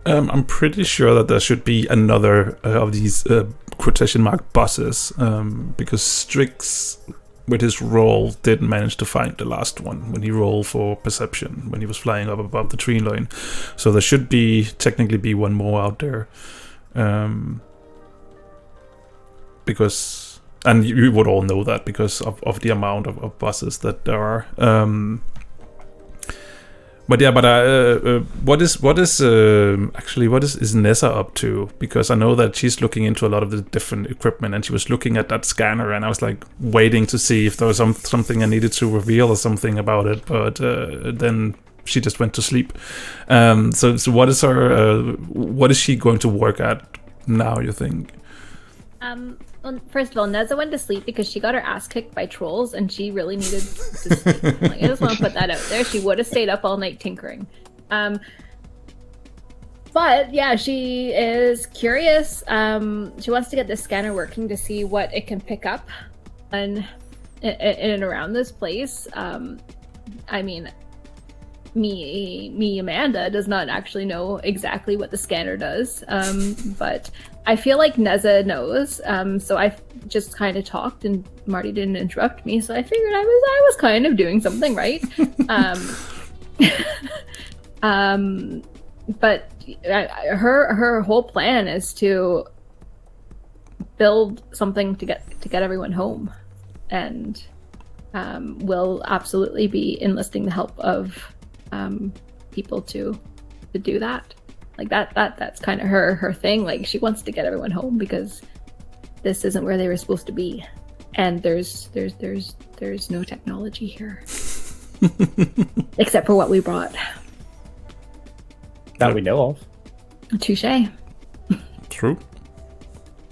[SPEAKER 1] I'm pretty sure that there should be another of these quotation mark bosses, because Strix with his roll didn't manage to find the last one when he rolled for perception when he was flying up above the tree line. So there should technically be one more out there, because, and you would all know that because of the amount of bosses that there are. What is Nessa up to? Because I know that she's looking into a lot of the different equipment, and she was looking at that scanner, and I was like waiting to see if there was something I needed to reveal or something about it, but then she just went to sleep. So what is her? What is she going to work at now, you think?
[SPEAKER 2] Well, first of all, Neza went to sleep because she got her ass kicked by trolls and she really needed to sleep. Like, I just want to put that out there. She would have stayed up all night tinkering. But yeah, she is curious. She wants to get the scanner working to see what it can pick up in and around this place. I mean, me, Amanda, does not actually know exactly what the scanner does, but I feel like Neza knows. So I just kind of talked, and Marty didn't interrupt me, so I figured I was kind of doing something right. but her whole plan is to build something to get everyone home, and will absolutely be enlisting the help of people to do that. Like that's kind of her thing. Like, she wants to get everyone home because this isn't where they were supposed to be, and there's no technology here except for what we brought.
[SPEAKER 3] That we know of.
[SPEAKER 2] Touché.
[SPEAKER 1] True.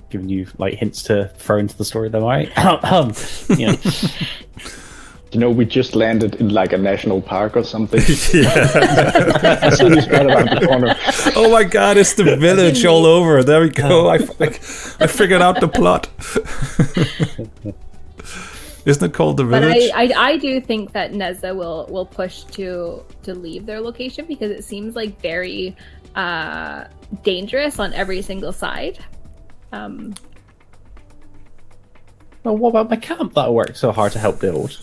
[SPEAKER 3] Giving you like hints to throw into the story, though, right? You know.
[SPEAKER 4] You know, we just landed in like a national park or something.
[SPEAKER 1] Yeah.
[SPEAKER 4] The city's right around the corner.
[SPEAKER 1] Oh my god, it's the village all over. There we go. I figured out the plot. Isn't it called the village?
[SPEAKER 2] But I do think that Neza will push to leave their location, because it seems like very dangerous on every single side.
[SPEAKER 3] Well, what about my camp that I worked so hard to help build?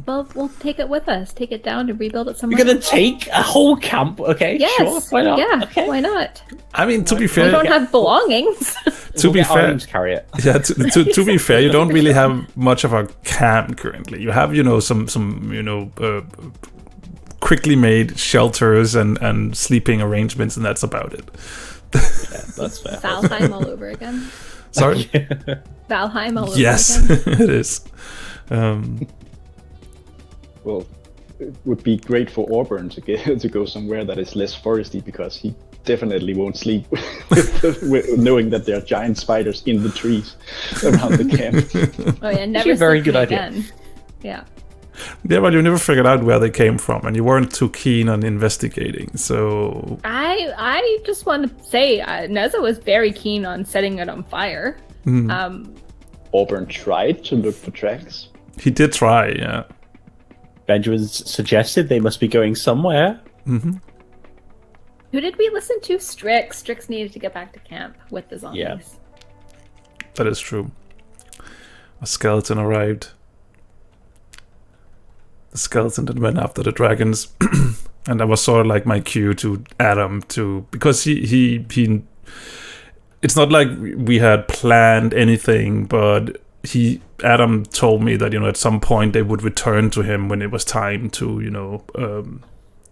[SPEAKER 2] Well, we'll take it with us. Take it down and rebuild it somewhere.
[SPEAKER 3] You're gonna take a whole camp? Okay,
[SPEAKER 2] Yes.
[SPEAKER 3] sure. Why not?
[SPEAKER 2] Yeah.
[SPEAKER 3] Okay.
[SPEAKER 2] Why not?
[SPEAKER 1] I mean, to be
[SPEAKER 2] We
[SPEAKER 1] fair,
[SPEAKER 2] don't have belongings.
[SPEAKER 1] to be fair,
[SPEAKER 3] Arms carry it.
[SPEAKER 1] yeah. To be fair, you don't really have much of a camp currently. You have, some quickly made shelters and sleeping arrangements, and that's about it.
[SPEAKER 3] Yeah, that's fair.
[SPEAKER 2] Valheim all over again.
[SPEAKER 1] Sorry.
[SPEAKER 2] Valheim all over
[SPEAKER 1] Yes,
[SPEAKER 2] again.
[SPEAKER 1] it is.
[SPEAKER 4] Well, it would be great for Auburn to go somewhere that is less foresty, because he definitely won't sleep with knowing that there are giant spiders in the trees around the camp.
[SPEAKER 2] Oh yeah, never.
[SPEAKER 3] a very
[SPEAKER 2] sleep
[SPEAKER 3] good
[SPEAKER 2] me
[SPEAKER 3] idea.
[SPEAKER 2] again. Yeah.
[SPEAKER 1] Yeah, but you never figured out where they came from, and you weren't too keen on investigating. So
[SPEAKER 2] I just want to say, Neza was very keen on setting it on fire.
[SPEAKER 4] Auburn tried to look for tracks.
[SPEAKER 1] he did try. Yeah.
[SPEAKER 3] Benjamin suggested they must be going somewhere.
[SPEAKER 1] Mm-hmm.
[SPEAKER 2] Who did we listen to? Strix. Strix needed to get back to camp with the zombies.
[SPEAKER 3] Yeah.
[SPEAKER 1] That is true. A skeleton arrived. The skeleton that went after the dragons, and that was sort of like my cue to Adam because he. It's not like we had planned anything, but Adam told me that at some point they would return to him when it was time to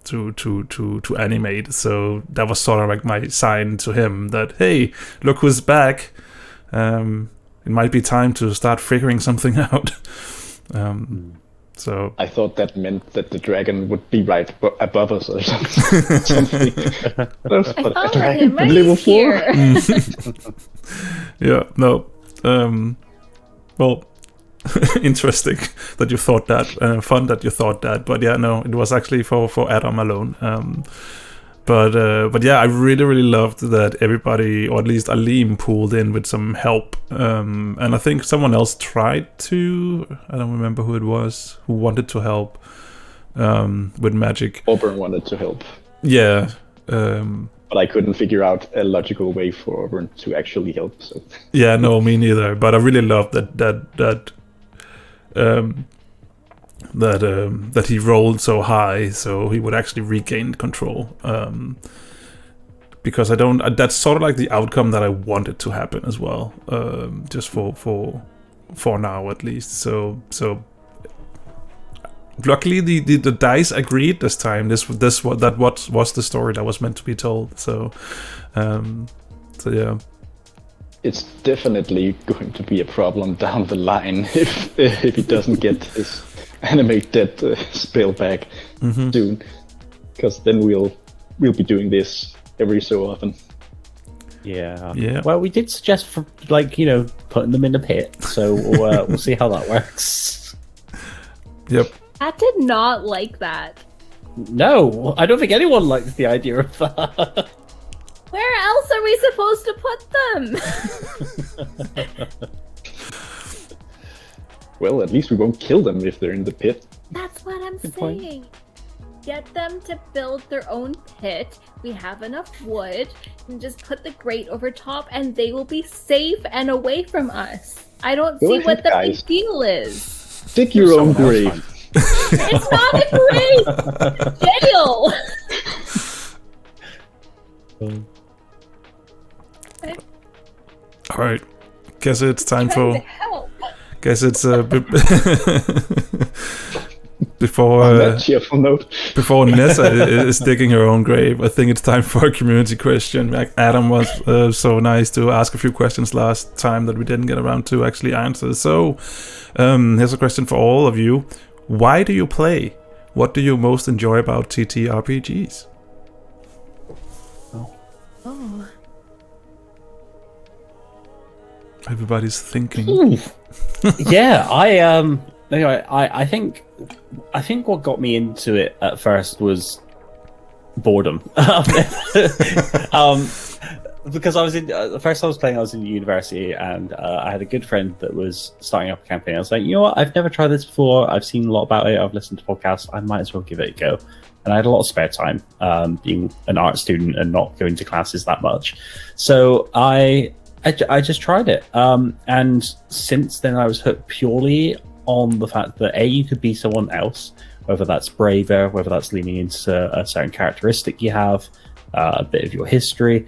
[SPEAKER 1] to animate. So that was sort of like my sign to him that, hey, look who's back. It might be time to start figuring something out. So
[SPEAKER 4] I thought that meant that the dragon would be right above us or something.
[SPEAKER 2] I followed him right
[SPEAKER 4] level 4.
[SPEAKER 2] here.
[SPEAKER 1] yeah, no. Well, interesting that you thought that. Fun that you thought that. But yeah, no, it was actually for Adam alone. But yeah, I really, really loved that everybody, or at least Alim, pulled in with some help. And I think someone else tried to. I don't remember who it was who wanted to help with magic.
[SPEAKER 4] Auburn wanted to help.
[SPEAKER 1] Yeah.
[SPEAKER 4] But I couldn't figure out a logical way for Auburn to actually help. So
[SPEAKER 1] Yeah, no, me neither. But I really loved that he rolled so high, so he would actually regain control. Because that's sort of like the outcome that I wanted to happen as well. Just for now at least. So luckily the dice agreed this time. That was the story that was meant to be told. So yeah.
[SPEAKER 4] it's definitely going to be a problem down the line if he doesn't get his animate dead spell back soon, because then we'll be doing this every so often.
[SPEAKER 3] Yeah. Well, we did suggest for putting them in a pit, so we'll see how that works.
[SPEAKER 1] Yep.
[SPEAKER 2] Pat did not like that.
[SPEAKER 3] No, I don't think anyone likes the idea of that.
[SPEAKER 2] Where else are we supposed to put them?
[SPEAKER 4] Well, at least we won't kill them if they're in the pit.
[SPEAKER 2] That's what I'm
[SPEAKER 3] Good
[SPEAKER 2] saying.
[SPEAKER 3] point.
[SPEAKER 2] Get them to build their own pit. We have enough wood, and just put the grate over top, and they will be safe and away from us. I don't
[SPEAKER 4] Go
[SPEAKER 2] see
[SPEAKER 4] ahead,
[SPEAKER 2] what the
[SPEAKER 4] guys.
[SPEAKER 2] big deal is.
[SPEAKER 4] Dig your own
[SPEAKER 3] Someone else
[SPEAKER 4] grave.
[SPEAKER 3] find-
[SPEAKER 2] It's not a grate. Jail.
[SPEAKER 1] All right. Guess it's time for.
[SPEAKER 2] Help.
[SPEAKER 1] Guess it's before
[SPEAKER 4] On that cheerful note.
[SPEAKER 1] before Nessa is digging her own grave. I think it's time for a community question. Like Adam was so nice to ask a few questions last time that we didn't get around to actually answer. So here's a question for all of you: why do you play? What do you most enjoy about TTRPGs?
[SPEAKER 2] Oh.
[SPEAKER 1] Everybody's thinking.
[SPEAKER 3] Yeah, anyway, I think what got me into it at first was boredom. Because I was in the first time I was playing, I was in university, and I had a good friend that was starting up a campaign. I was like, you know what, I've never tried this before. I've seen a lot about it. I've listened to podcasts. I might as well give it a go. And I had a lot of spare time, being an art student and not going to classes that much. So I just tried it. And since then I was hooked purely on the fact that you could be someone else, whether that's braver, whether that's leaning into a certain characteristic you have, a bit of your history,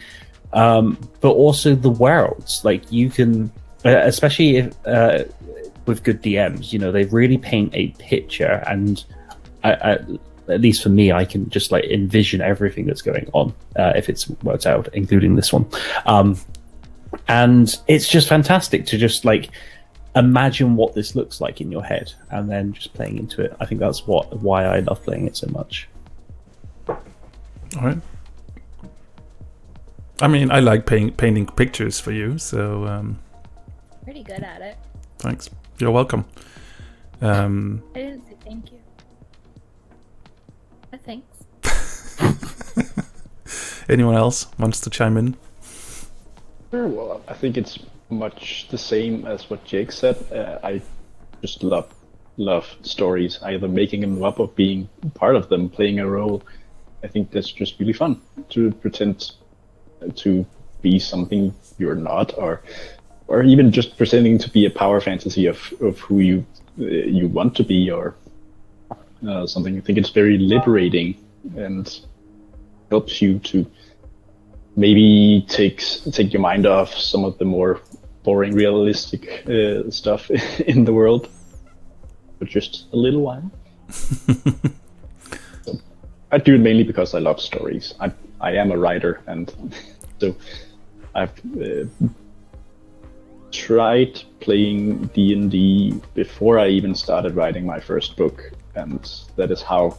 [SPEAKER 3] but also the worlds. Like you can, especially if, with good DMs, they really paint a picture, and at least for me, I can just like envision everything that's going on if it's worked out, including this one. And it's just fantastic to just like imagine what this looks like in your head and then just playing into it. I think that's why I love playing it so much.
[SPEAKER 1] All right. I mean, I like painting pictures for you, so
[SPEAKER 2] Pretty good at it.
[SPEAKER 1] thanks. You're welcome.
[SPEAKER 2] I didn't say thank you. But thanks.
[SPEAKER 1] Anyone else wants to chime in?
[SPEAKER 4] Sure, well, I think it's much the same as what Jake said. I just love stories, either making them up or being part of them, playing a role. I think that's just really fun to pretend to be something you're not, or even just pretending to be a power fantasy of who you want to be, or something. I think it's very liberating and helps you to maybe take your mind off some of the more boring realistic stuff in the world for just a little while. So I do it mainly because I love stories. I am a writer, and so I've tried playing D&D before I even started writing my first book, and that is how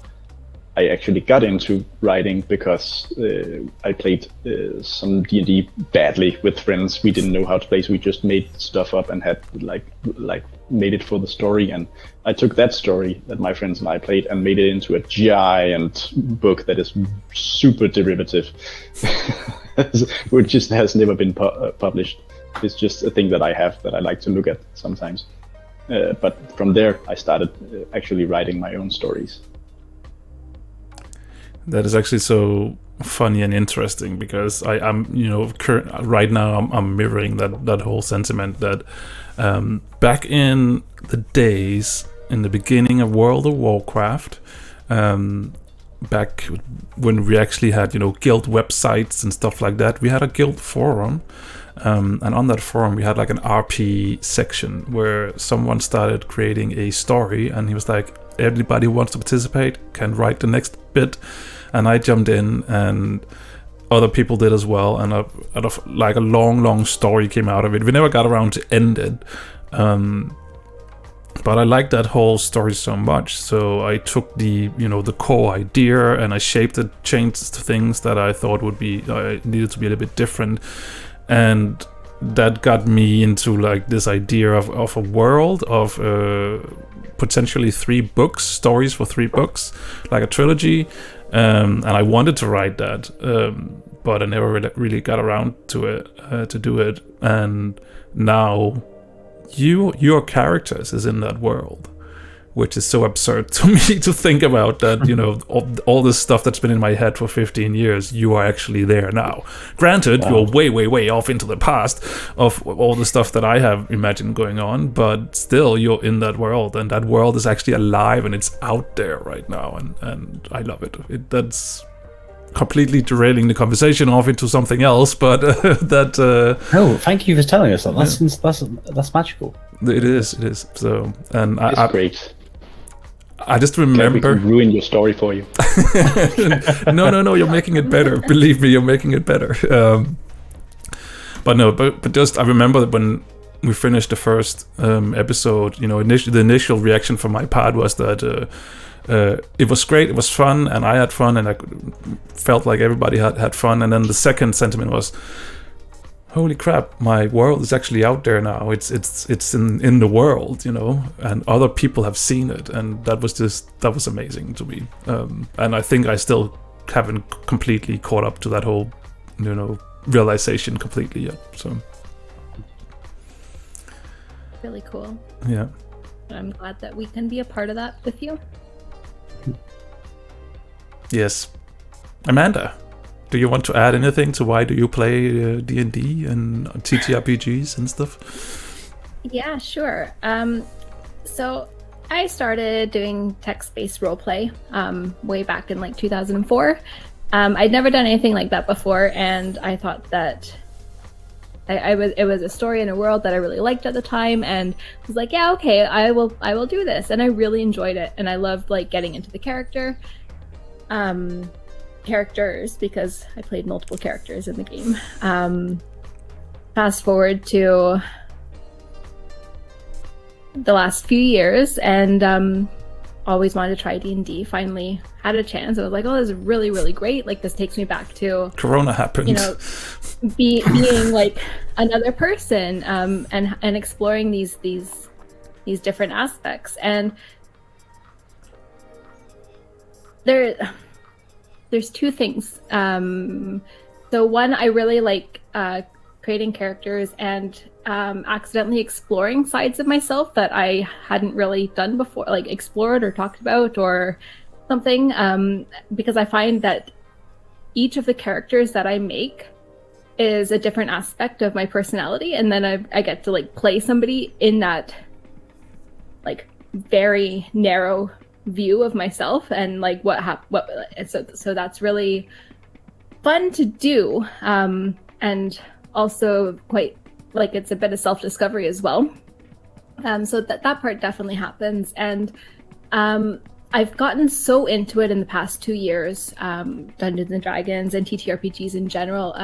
[SPEAKER 4] I actually got into writing, because I played some D&D badly with friends. We didn't know how to play, so we just made stuff up and had like made it for the story. And I took that story that my friends and I played and made it into a giant book that is super derivative, which just has never been published. It's just a thing that I have that I like to look at sometimes. But from there, I started actually writing my own stories.
[SPEAKER 1] That is actually so funny and interesting, because I'm right now I'm mirroring that whole sentiment that back in the days, in the beginning of World of Warcraft, back when we actually had guild websites and stuff like that, we had a guild forum, and on that forum we had like an RP section where someone started creating a story, and he was like, everybody who wants to participate can write the next bit. And I jumped in, and other people did as well, and a long story came out of it. We never got around to end it, but I liked that whole story so much. So I took the core idea, and I shaped it, changed things that I thought would be needed to be a little bit different, and that got me into like this idea of a world of potentially 3 books, stories for 3 books, like a trilogy. And I wanted to write that, but I never really got around to it, to do it. And now your characters is in that world, which is so absurd to me to think about that, all this stuff that's been in my head for 15 years, you are actually there now. Granted, wow. You're way off into the past of all the stuff that I have imagined going on, but still you're in that world, and that world is actually alive and it's out there right now, and I love it. completely derailing the conversation off into something else, but
[SPEAKER 3] Oh, thank you for telling us that. That's magical.
[SPEAKER 1] It is. So, and
[SPEAKER 4] It's great.
[SPEAKER 1] I just
[SPEAKER 4] Glad we
[SPEAKER 1] remember.
[SPEAKER 4] can ruin your story for you.
[SPEAKER 1] No, you're making it better. Believe me, you're making it better. But just I remember that when we finished the first episode, the initial reaction from my part was that it was great, it was fun, and I had fun, and I felt like everybody had fun. And then the second sentiment was, holy crap, my world is actually out there now. It's in the world, and other people have seen it, and that was amazing to me. And I think I still haven't completely caught up to that whole, realization completely yet. So
[SPEAKER 2] Really cool.
[SPEAKER 1] yeah.
[SPEAKER 2] I'm glad that we can be a part of that with you.
[SPEAKER 1] Yes. Amanda, do you want to add anything to why do you play D&D and TTRPGs and stuff?
[SPEAKER 2] Yeah, sure. So I started doing text-based roleplay way back in 2004. I'd never done anything like that before, and I thought that it was a story in a world that I really liked at the time, and was like, yeah, okay, I will do this, and I really enjoyed it, and I loved getting into the characters because I played multiple characters in the game. Fast forward to the last few years, and always wanted to try D&D. Finally had a chance. I was like, oh, this is really, really great. This takes me back to
[SPEAKER 1] Corona happened.
[SPEAKER 2] Being another person, and exploring these different aspects. And there's two things. So one, I really like creating characters and accidentally exploring sides of myself that I hadn't really done before, explored or talked about or something, because I find that each of the characters that I make is a different aspect of my personality, and then I get to play somebody in that very narrow view of myself, and so that's really fun to do, and also quite it's a bit of self-discovery as well. So that part definitely happens, and I've gotten so into it in the past 2 years, Dungeons and Dragons and TTRPGs in general,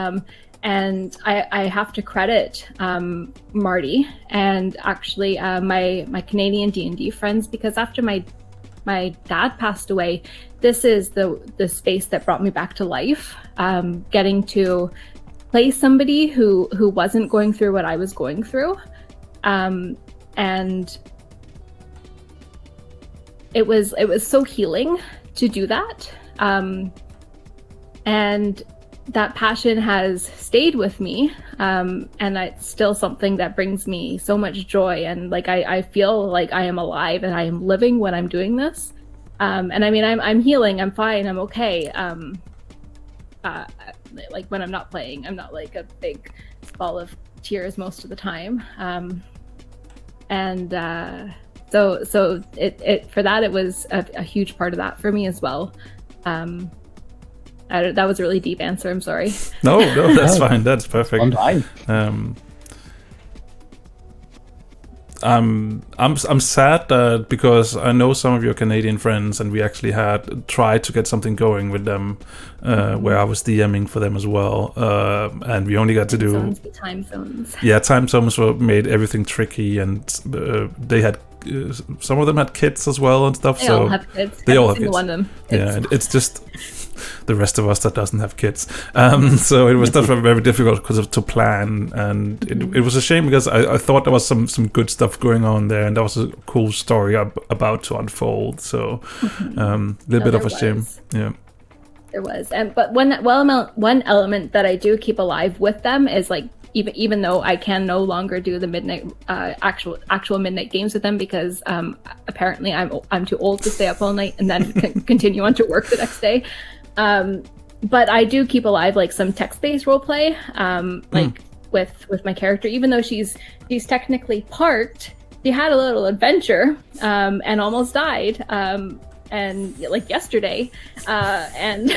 [SPEAKER 2] and I have to credit Marty and actually my Canadian D&D friends, because after my dad passed away, this is the space that brought me back to life, getting to play somebody who wasn't going through what I was going through, and it was so healing to do that, and that passion has stayed with me, and it's still something that brings me so much joy, and I feel like I am alive and I am living when I'm doing this, and I mean I'm healing, I'm fine, I'm okay. When I'm not playing, I'm not a big ball of tears most of the time, and so it for that, it was a huge part of that for me as well. That was a really deep answer. I'm sorry.
[SPEAKER 1] No, that's fine. That's perfect. I'm sad that, because I know some of your Canadian friends, and we actually had tried to get something going with them, where I was DMing for them as well, and we only got to do
[SPEAKER 2] time zones.
[SPEAKER 1] Yeah, time zones made everything tricky, and they had some of them had kids as well and stuff.
[SPEAKER 2] They all have kids.
[SPEAKER 1] They all have kids.
[SPEAKER 2] One of them.
[SPEAKER 1] Yeah, and it's just the rest of us that doesn't have kids. So it was definitely very difficult to plan, and it was a shame, because I thought there was some good stuff going on there, and that was a cool story about to unfold. So a little bit of a shame. Yeah.
[SPEAKER 2] There was, but one element that I do keep alive with them is even though I can no longer do the midnight actual midnight games with them, because apparently I'm too old to stay up all night and then continue on to work the next day. But I do keep alive some text-based roleplay, with my character, even though she's technically parked. She had a little adventure and almost died. And yesterday, and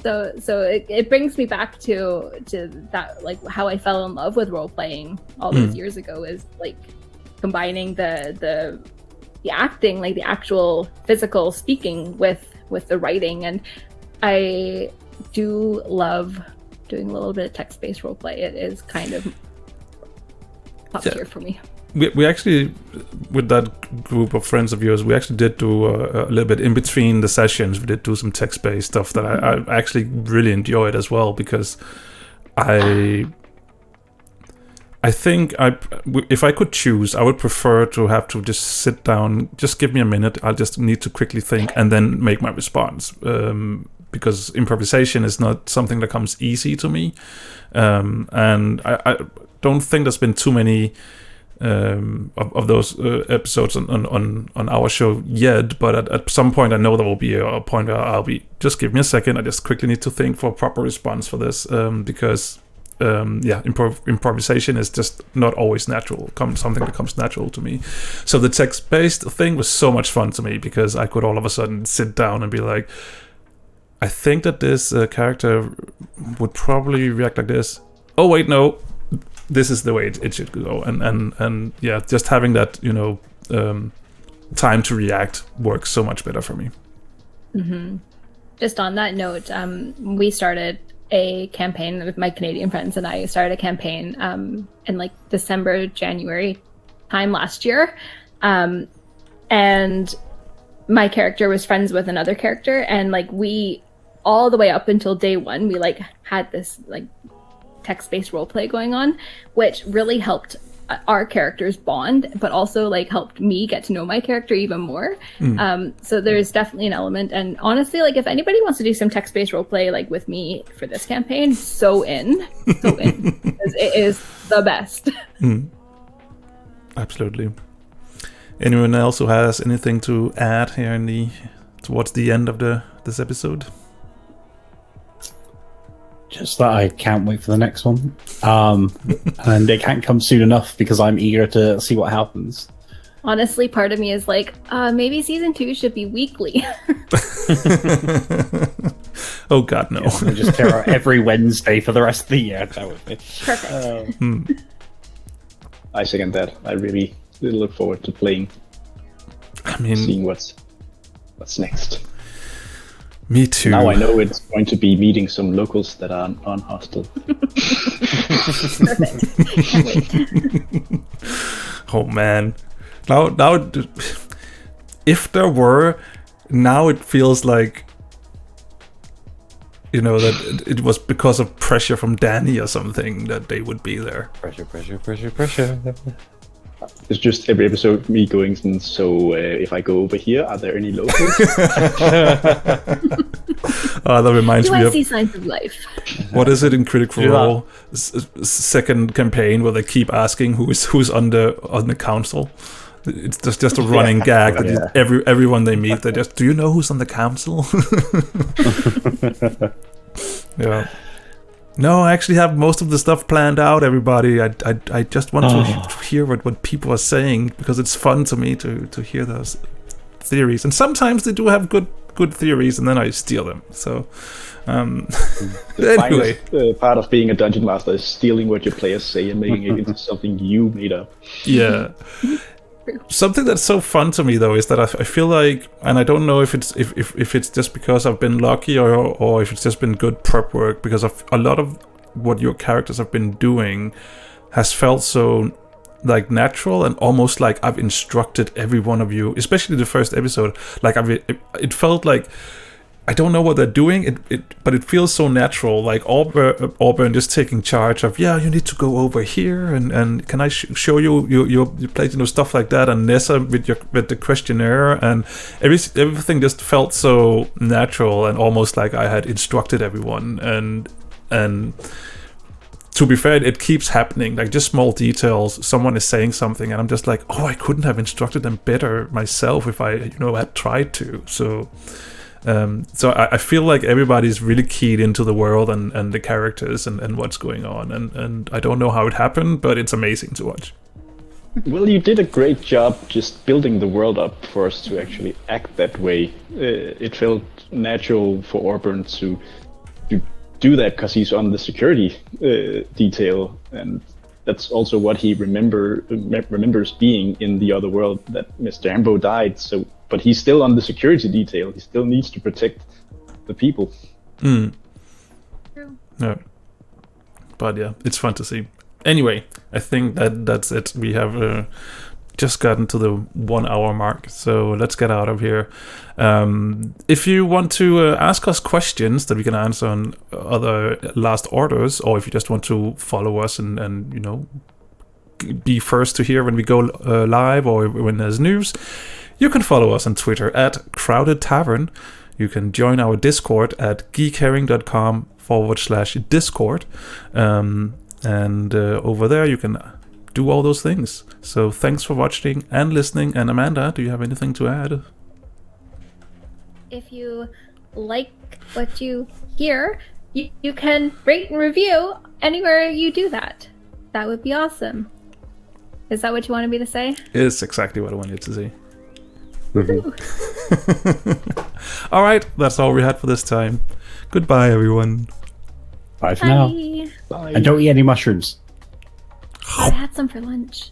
[SPEAKER 2] So it brings me back to that, like how I fell in love with role playing all those years ago, is like combining the acting, like the actual physical speaking with the writing. And I do love doing a little bit of text-based roleplay. It is kind of top tier for me.
[SPEAKER 1] We actually, with that group of friends of yours, we actually did do a little bit in between the sessions. We did do some text-based stuff that I actually really enjoyed as well, because I think if I could choose, I would prefer to have to just sit down, just give me a minute. I'll just need to quickly think and then make my response. Because improvisation is not something that comes easy to me. And I don't think there's been too many of those episodes on our show yet, but at some point I know there will be a point where I'll be, just give me a second, I just quickly need to think for a proper response for this, because improvisation is just not always natural, something that comes natural to me. So the text-based thing was so much fun to me, because I could all of a sudden sit down and be like, I think that this character would probably react like this. Oh wait, no, this is the way it should go. And yeah, just having that, time to react works so much better for me.
[SPEAKER 2] Mm-hmm. Just on that note, we started a campaign with my Canadian friends, and I started a campaign in like December, January time last year. And my character was friends with another character, and like we, all the way up until day one, we like had this like text-based roleplay going on, which really helped our characters bond, but also like helped me get to know my character even more. So there's definitely an element, and honestly, like if anybody wants to do some text-based roleplay like with me for this campaign, so in, because it is the best.
[SPEAKER 1] Absolutely. Anyone else who has anything to add here towards the end of this episode?
[SPEAKER 3] Just that I can't wait for the next one. And it can't come soon enough, because I'm eager to see what happens.
[SPEAKER 2] Honestly, part of me is like, maybe season 2 should be weekly.
[SPEAKER 1] Oh God, no.
[SPEAKER 3] Yeah, just tear out every Wednesday for the rest of the year. That would be
[SPEAKER 2] Perfect.
[SPEAKER 4] I second that. I really look forward to playing.
[SPEAKER 1] I mean,
[SPEAKER 4] seeing what's next.
[SPEAKER 1] Me too.
[SPEAKER 4] Now I know it's going to be meeting some locals that are non-hostile.
[SPEAKER 2] Perfect. Can't wait.
[SPEAKER 1] Oh man. Now, if there were, now it feels like, that it was because of pressure from Danny or something that they would be there.
[SPEAKER 3] Pressure.
[SPEAKER 4] It's just every episode me going, so if I go over here, are there any locals?
[SPEAKER 1] That reminds me
[SPEAKER 2] Do I
[SPEAKER 1] of...
[SPEAKER 2] see signs of life?
[SPEAKER 1] What is it in Critical Role? Second campaign where they keep asking who's on the council. It's just a running gag that everyone they meet, they just, do you know who's on the council? Yeah. No, I actually have most of the stuff planned out, everybody. I just want to hear what people are saying, because it's fun to me to hear those theories. And sometimes they do have good theories, and then I steal them. So, anyway.
[SPEAKER 4] Finest, part of being a dungeon master is stealing what your players say and making it into something you made up.
[SPEAKER 1] Yeah. Something that's so fun to me though is that I feel like, and I don't know if it's just because I've been lucky or if it's just been good prep work, because of a lot of what your characters have been doing has felt so like natural, and almost like I've instructed every one of you, especially the first episode. Like it felt like, I don't know what they're doing, but it feels so natural. Like Auburn just taking charge of, you need to go over here, and can I show you your place, stuff like that. And Nessa with the questionnaire, and everything just felt so natural, and almost like I had instructed everyone. And to be fair, it keeps happening. Like just small details. Someone is saying something, and I'm just like, oh, I couldn't have instructed them better myself if I had tried to. So I feel like everybody's really keyed into the world and the characters and what's going on, and I don't know how it happened, but it's amazing to watch.
[SPEAKER 4] Well, you did a great job just building the world up for us to actually act that way. It felt natural for Auburn to do that because he's on the security detail, and that's also what he remembers being in the other world, that Mr. Ambo died. So, but he's still on the security detail. He still needs to protect the people.
[SPEAKER 2] True.
[SPEAKER 1] Yeah. But yeah, it's fun to see. Anyway, I think that's it. We have just gotten to the 1 hour mark, so let's get out of here. If you want to ask us questions that we can answer on other last orders, or if you just want to follow us and you know, be first to hear when we go live or when there's news, you can follow us on Twitter at Crowded Tavern. You can join our Discord at geekherring.com/Discord, and over there you can do all those things. So thanks for watching and listening. And Amanda, do you have anything to add?
[SPEAKER 2] If you like what you hear, you can rate and review anywhere you do that. That would be awesome. Is that what you wanted me to say?
[SPEAKER 1] It's exactly what I wanted to say. All right, that's all we had for this time. Goodbye, everyone.
[SPEAKER 3] Bye for now.
[SPEAKER 4] Bye.
[SPEAKER 3] And don't eat any mushrooms.
[SPEAKER 2] I had some for lunch.